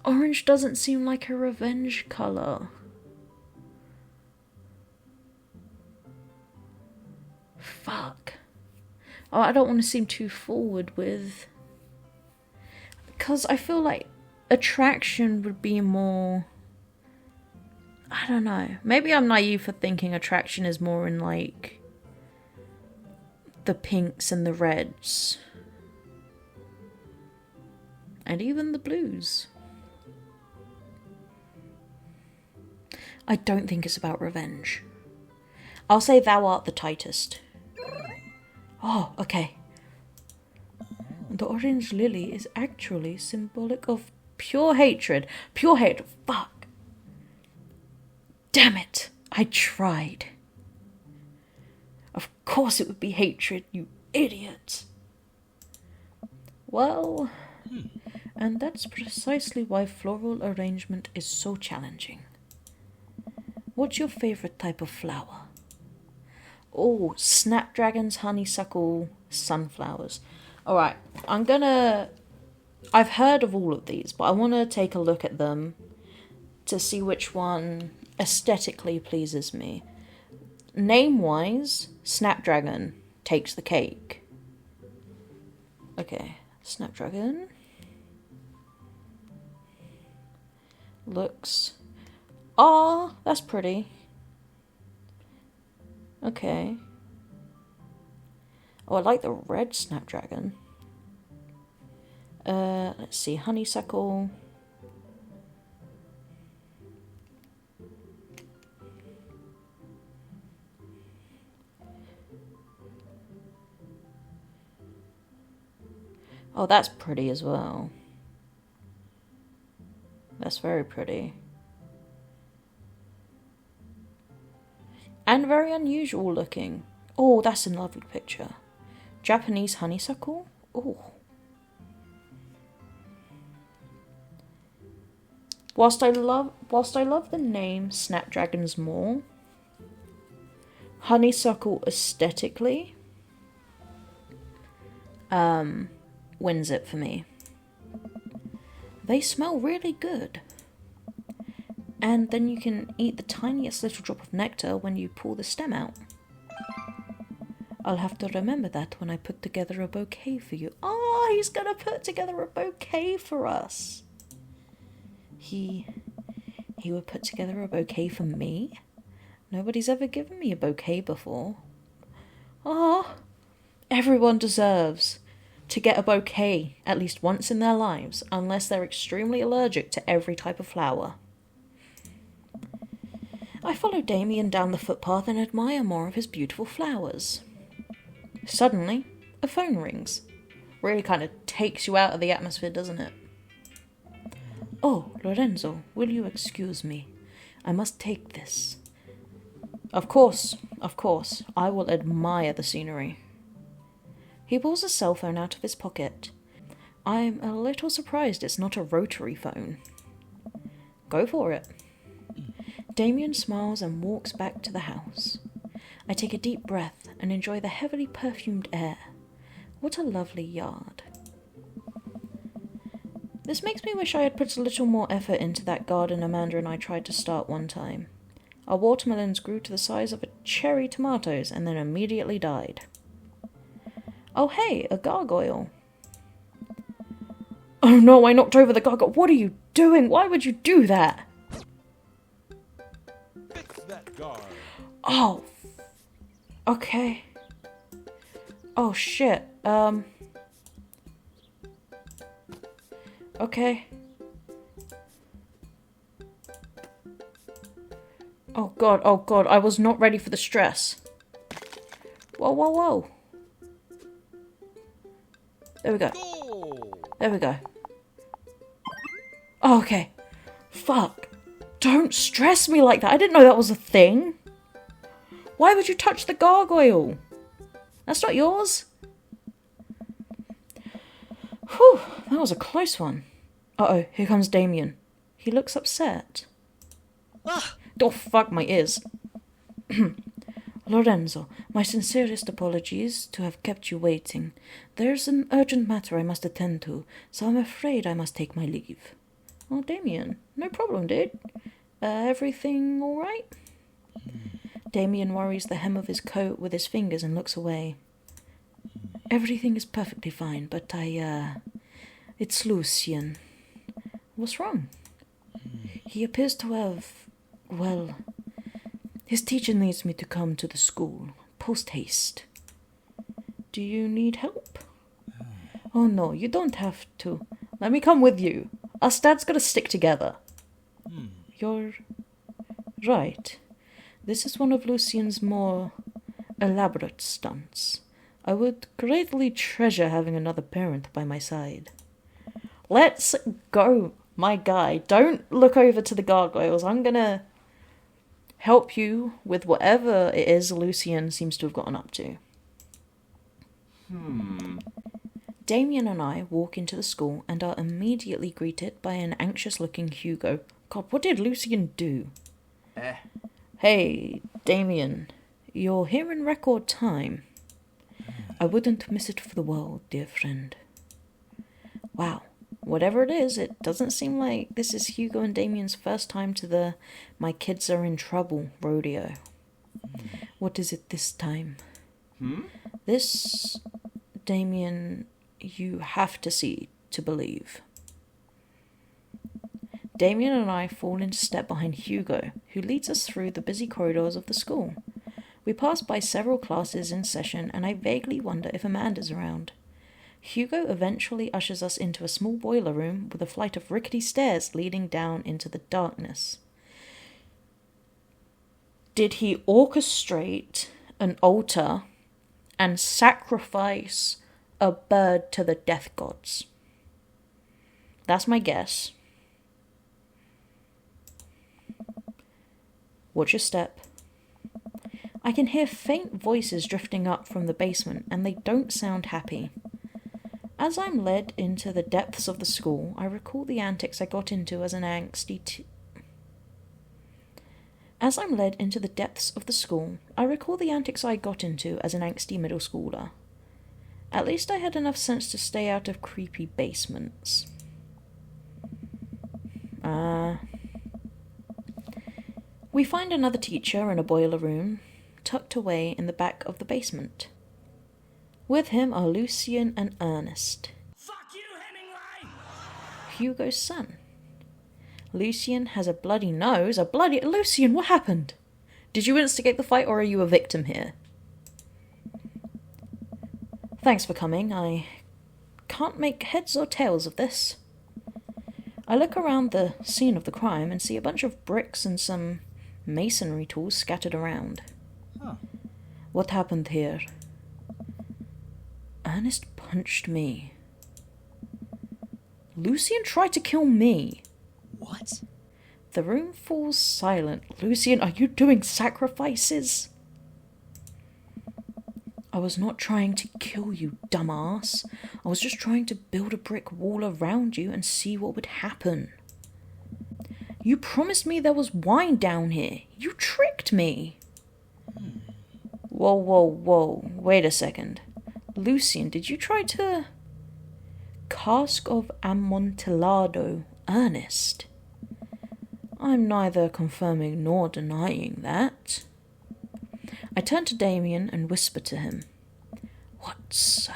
Orange doesn't seem like a revenge colour. Fuck. Oh, I don't want to seem too forward with... Because I feel like attraction would be more... I don't know. Maybe I'm naive for thinking attraction is more in, like, the pinks and the reds. And even the blues. I don't think it's about revenge. I'll say thou art the tightest. Oh, okay. The orange lily is actually symbolic of pure hatred. Pure hatred. Fuck. Damn it. I tried. Of course it would be hatred, you idiot. Well, and that's precisely why floral arrangement is so challenging. What's your favourite type of flower? Oh, snapdragons, honeysuckle, sunflowers. Alright, I've heard of all of these, but I want to take a look at them to see which one aesthetically pleases me. Name-wise, Snapdragon takes the cake. Okay, Snapdragon. Looks... Oh, that's pretty. Okay. Oh, I like the red Snapdragon. Let's see, honeysuckle. Oh, that's pretty as well. That's very pretty. And very unusual looking. Oh, that's a lovely picture. Japanese honeysuckle? Oh. Whilst I love the name Snapdragons more, honeysuckle aesthetically wins it for me. They smell really good. And then you can eat the tiniest little drop of nectar when you pull the stem out. I'll have to remember that when I put together a bouquet for you. Oh, he's gonna put together a bouquet for us. He would put together a bouquet for me? Nobody's ever given me a bouquet before. Oh, everyone deserves to get a bouquet at least once in their lives, unless they're extremely allergic to every type of flower. I follow Damien down the footpath and admire more of his beautiful flowers. Suddenly, a phone rings. Really kind of takes you out of the atmosphere, doesn't it? Oh, Lorenzo, will you excuse me? I must take this. Of course, I will admire the scenery. He pulls a cell phone out of his pocket. I'm a little surprised it's not a rotary phone. Go for it. Damien smiles and walks back to the house. I take a deep breath and enjoy the heavily perfumed air. What a lovely yard. This makes me wish I had put a little more effort into that garden Amanda and I tried to start one time. Our watermelons grew to the size of a cherry tomatoes and then immediately died. Oh hey, a gargoyle. Oh no, I knocked over the gargoyle. What are you doing? Why would you do that? Fix that guard. Oh. Okay. Oh shit. Okay. Oh god, I was not ready for the stress. Whoa. There we go. There we go. Oh, okay. Fuck. Don't stress me like that. I didn't know that was a thing. Why would you touch the gargoyle? That's not yours. Whew, that was a close one. Uh-oh, here comes Damien. He looks upset. Oh, fuck my ears. Lorenzo, my sincerest apologies to have kept you waiting. There's an urgent matter I must attend to, so I'm afraid I must take my leave. Oh, Damien, no problem, dude. Everything alright? Damien worries the hem of his coat with his fingers and looks away. Everything is perfectly fine, but it's Lucien. What's wrong? He appears to have, well, his teacher needs me to come to the school, post-haste. Do you need help? Oh no, you don't have to. Let me come with you. Us dads gotta stick together. You're right. This is one of Lucien's more elaborate stunts. I would greatly treasure having another parent by my side. Let's go, my guy. Don't look over to the gargoyles. I'm gonna help you with whatever it is Lucien seems to have gotten up to. Damien and I walk into the school and are immediately greeted by an anxious-looking Hugo. God, what did Lucien do? Hey, Damien. You're here in record time. I wouldn't miss it for the world, dear friend. Wow. Whatever it is, it doesn't seem like this is Hugo and Damien's first time to the my kids are in trouble rodeo. What is it this time? This, Damien, you have to see to believe. Damien and I fall into step behind Hugo, who leads us through the busy corridors of the school. We pass by several classes in session, and I vaguely wonder if Amanda's around. Hugo eventually ushers us into a small boiler room with a flight of rickety stairs leading down into the darkness. Did he orchestrate an altar and sacrifice a bird to the death gods. That's my guess. Watch your step. I can hear faint voices drifting up from the basement, and they don't sound happy. As I'm led into the depths of the school, I recall the antics I got into as an angsty As I'm led into the depths of the school, I recall the antics I got into as an angsty middle schooler. At least I had enough sense to stay out of creepy basements. We find another teacher in a boiler room, tucked away in the back of the basement. With him are Lucien and Ernest. Fuck you, Hemingway! Hugo's son. Lucien has a bloody nose. Lucien, what happened? Did you instigate the fight, or are you a victim here? Thanks for coming. I can't make heads or tails of this. I look around the scene of the crime and see a bunch of bricks and some masonry tools scattered around. Huh. What happened here? Ernest punched me. Lucien tried to kill me. What? The room falls silent. Lucien, are you doing sacrifices? I was not trying to kill you, dumbass. I was just trying to build a brick wall around you and see what would happen. You promised me there was wine down here. You tricked me. Whoa, whoa, whoa. Wait a second. Lucien, did you try to... Cask of Amontillado, Ernest? I'm neither confirming nor denying that. I turn to Damien and whisper to him. What's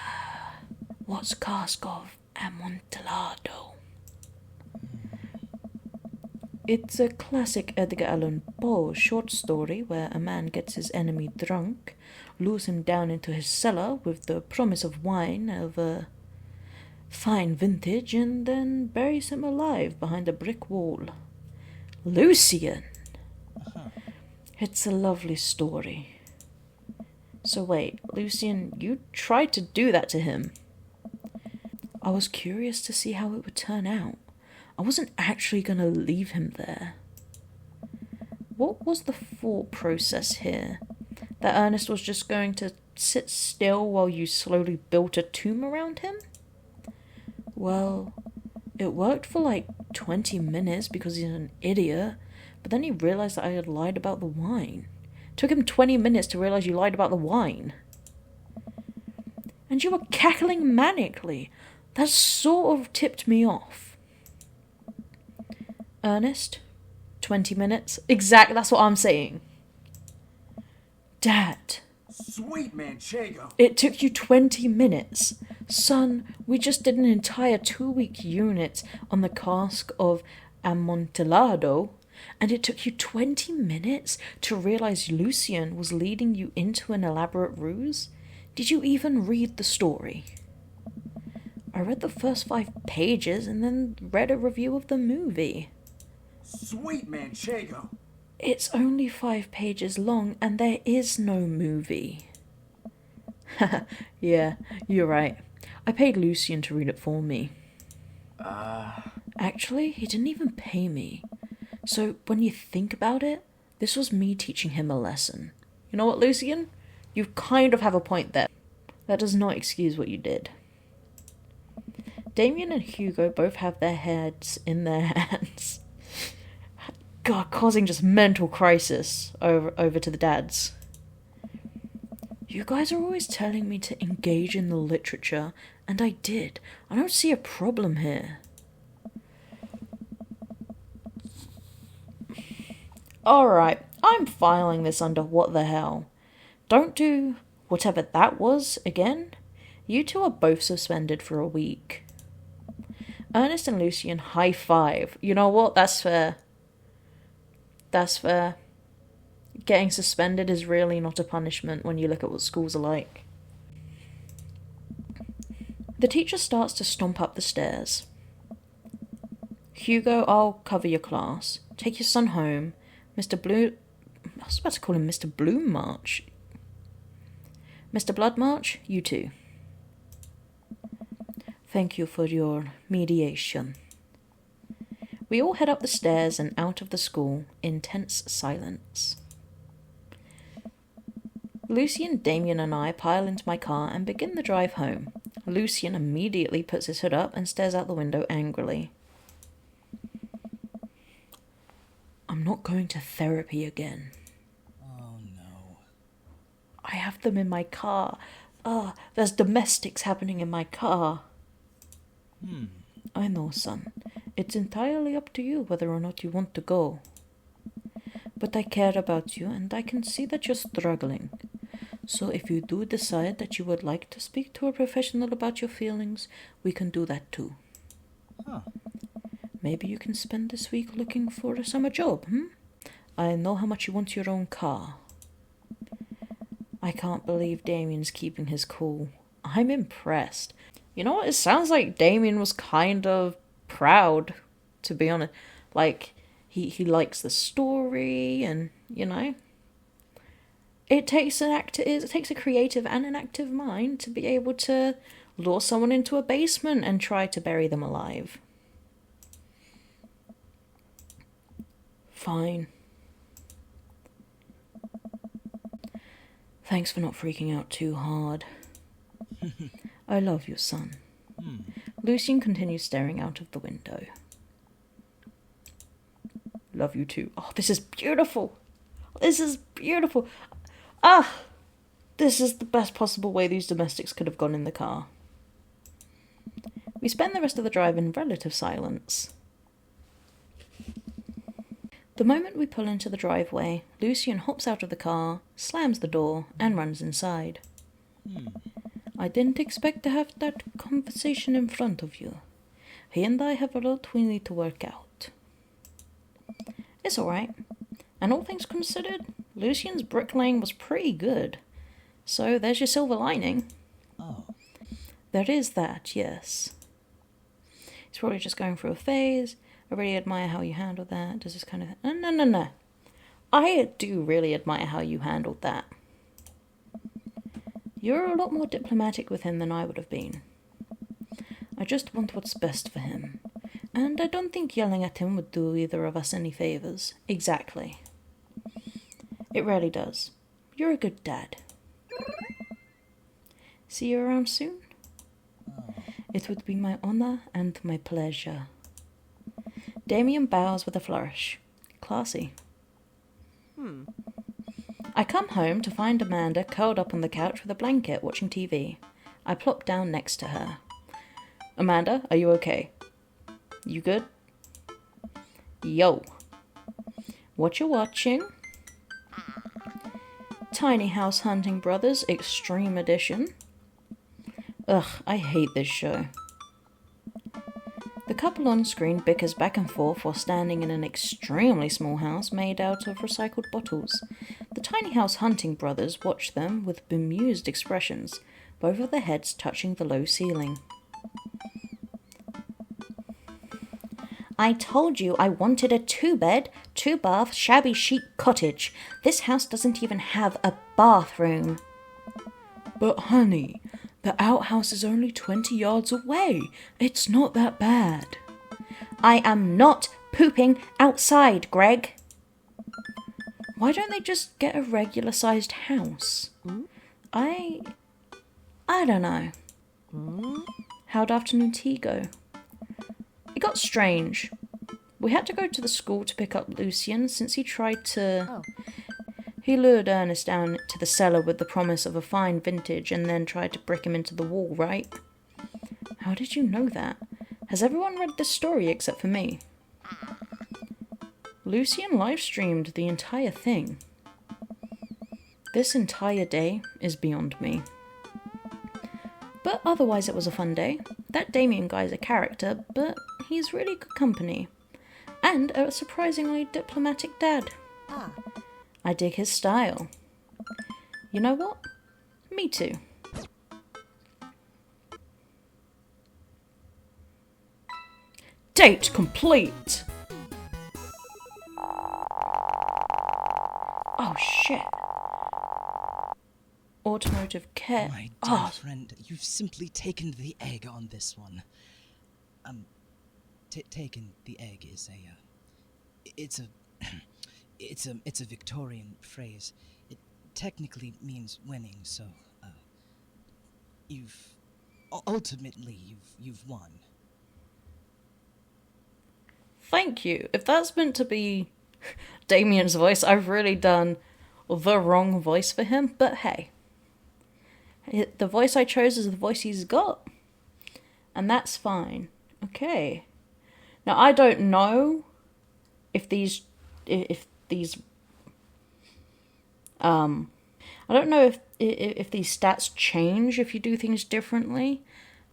Cask of Amontillado? It's a classic Edgar Allan Poe short story where a man gets his enemy drunk, lures him down into his cellar with the promise of wine of a fine vintage, and then buries him alive behind a brick wall. Lucien! It's a lovely story. So wait, Lucien, you tried to do that to him. I was curious to see how it would turn out. I wasn't actually going to leave him there. What was the thought process here? That Ernest was just going to sit still while you slowly built a tomb around him? Well, it worked for like 20 minutes because he's an idiot, but then he realized that I had lied about the wine. It took him 20 minutes to realize you lied about the wine. And you were cackling manically. That sort of tipped me off. Ernest, 20 minutes? Exactly, that's what I'm saying. Dad. Sweet Manchego! It took you 20 minutes. Son, we just did an entire 2-week unit on the cask of Amontillado, and it took you 20 minutes to realize Lucien was leading you into an elaborate ruse? Did you even read the story? I read the first 5 pages and then read a review of the movie. Sweet Manchego! It's only 5 pages long and there is no movie. Yeah, you're right. I paid Lucien to read it for me. Actually, he didn't even pay me. So, when you think about it, this was me teaching him a lesson. You know what, Lucien? You kind of have a point there. That does not excuse what you did. Damien and Hugo both have their heads in their hands. God, causing just mental crisis over to the dads. You guys are always telling me to engage in the literature, and I did. I don't see a problem here. Alright, I'm filing this under what the hell. Don't do whatever that was again. You two are both suspended for a week. Ernest and Lucien high five. You know what? That's fair. That's fair. Getting suspended is really not a punishment when you look at what schools are like. The teacher starts to stomp up the stairs. Hugo, I'll cover your class. Take your son home. Mr. Blue... I was about to call him Mr. Bloom March. Mr. Blood March, you too. Thank you for your mediation. We all head up the stairs and out of the school in tense silence. Lucian, Damien and I pile into my car and begin the drive home. Lucian immediately puts his hood up and stares out the window angrily. I'm not going to therapy again. Oh no. I have them in my car. There's domestics happening in my car. I know, son. It's entirely up to you whether or not you want to go. But I care about you, and I can see that you're struggling. So if you do decide that you would like to speak to a professional about your feelings, we can do that too. Huh. Maybe you can spend this week looking for a summer job, I know how much you want your own car. I can't believe Damien's keeping his cool. I'm impressed. You know what? It sounds like Damien was kind of proud, to be honest. Like, he likes the story, and, you know. It takes a creative and an active mind to be able to lure someone into a basement and try to bury them alive. Fine. Thanks for not freaking out too hard. I love you, son. Lucian continues staring out of the window. Love you too. Oh, this is beautiful. This is beautiful. This is the best possible way these domestics could have gone in the car. We spend the rest of the drive in relative silence. The moment we pull into the driveway, Lucian hops out of the car, slams the door, and runs inside. I didn't expect to have that conversation in front of you. He and I have a lot we need to work out. It's alright. And all things considered, Lucian's bricklaying was pretty good. So there's your silver lining. Oh. There is that, yes. He's probably just going through a phase. I really admire how you handled that. Does this kind of... No. I do really admire how you handled that. You're a lot more diplomatic with him than I would have been. I just want what's best for him. And I don't think yelling at him would do either of us any favours. Exactly. It really does. You're a good dad. See you around soon? It would be my honour and my pleasure. Damien bows with a flourish. Classy. I come home to find Amanda curled up on the couch with a blanket watching TV. I plop down next to her. Amanda, are you okay? You good? Yo. What you watching? Tiny House Hunting Brothers Extreme Edition. Ugh, I hate this show. The couple on screen bickers back and forth while standing in an extremely small house made out of recycled bottles. The Tiny House Hunting Brothers watch them with bemused expressions, both of their heads touching the low ceiling. I told you I wanted a 2-bed, 2-bath, shabby chic cottage. This house doesn't even have a bathroom. But honey, the outhouse is only 20 yards away. It's not that bad. I am not pooping outside, Greg. Why don't they just get a regular-sized house? I don't know. How'd afternoon tea go? It got strange. We had to go to the school to pick up Lucian since he tried to... He lured Ernest down to the cellar with the promise of a fine vintage and then tried to brick him into the wall, right? How did you know that? Has everyone read this story except for me? Lucian live-streamed the entire thing. This entire day is beyond me. But otherwise it was a fun day. That Damien guy's a character, but he's really good company. And a surprisingly diplomatic dad. I dig his style. You know what? Me too. Date complete! Oh shit. Automotive care. My dear Oh, friend, you've simply taken the egg on this one. Taken the egg is it's a, it's a Victorian phrase. It technically means winning, so, ultimately, you've won. thank you. If that's meant to be Damien's voice, I've really done the wrong voice for him, but hey. The voice I chose is the voice he's got, and that's fine. Okay. Now, I don't know if these I don't know if these stats change if you do things differently,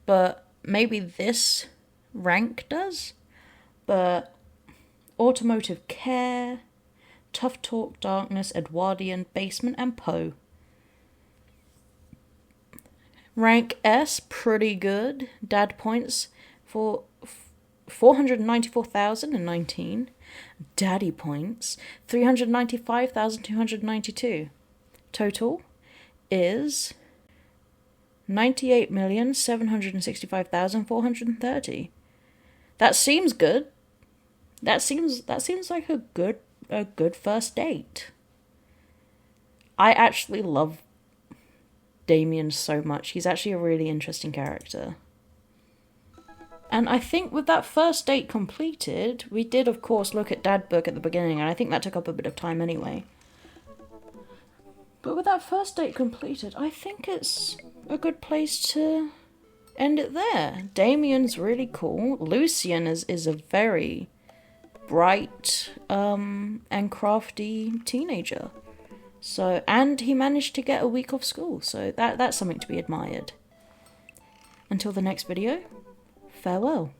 but maybe this rank does. But automotive care, tough talk, darkness, Edwardian, basement, and Poe. Rank S, pretty good. Dad points for 494,019. Daddy points 395,292. Total is 98,765,430. That seems good. That seems like a good first date. I actually love Damien so much. He's actually a really interesting character. And I think with that first date completed, we did of course look at Dad Book at the beginning, and I think that took up a bit of time anyway. But with that first date completed, I think it's a good place to end it there. Damien's really cool. Lucien is a very bright and crafty teenager. So, and he managed to get a week off school, so that's something to be admired. Until the next video, farewell.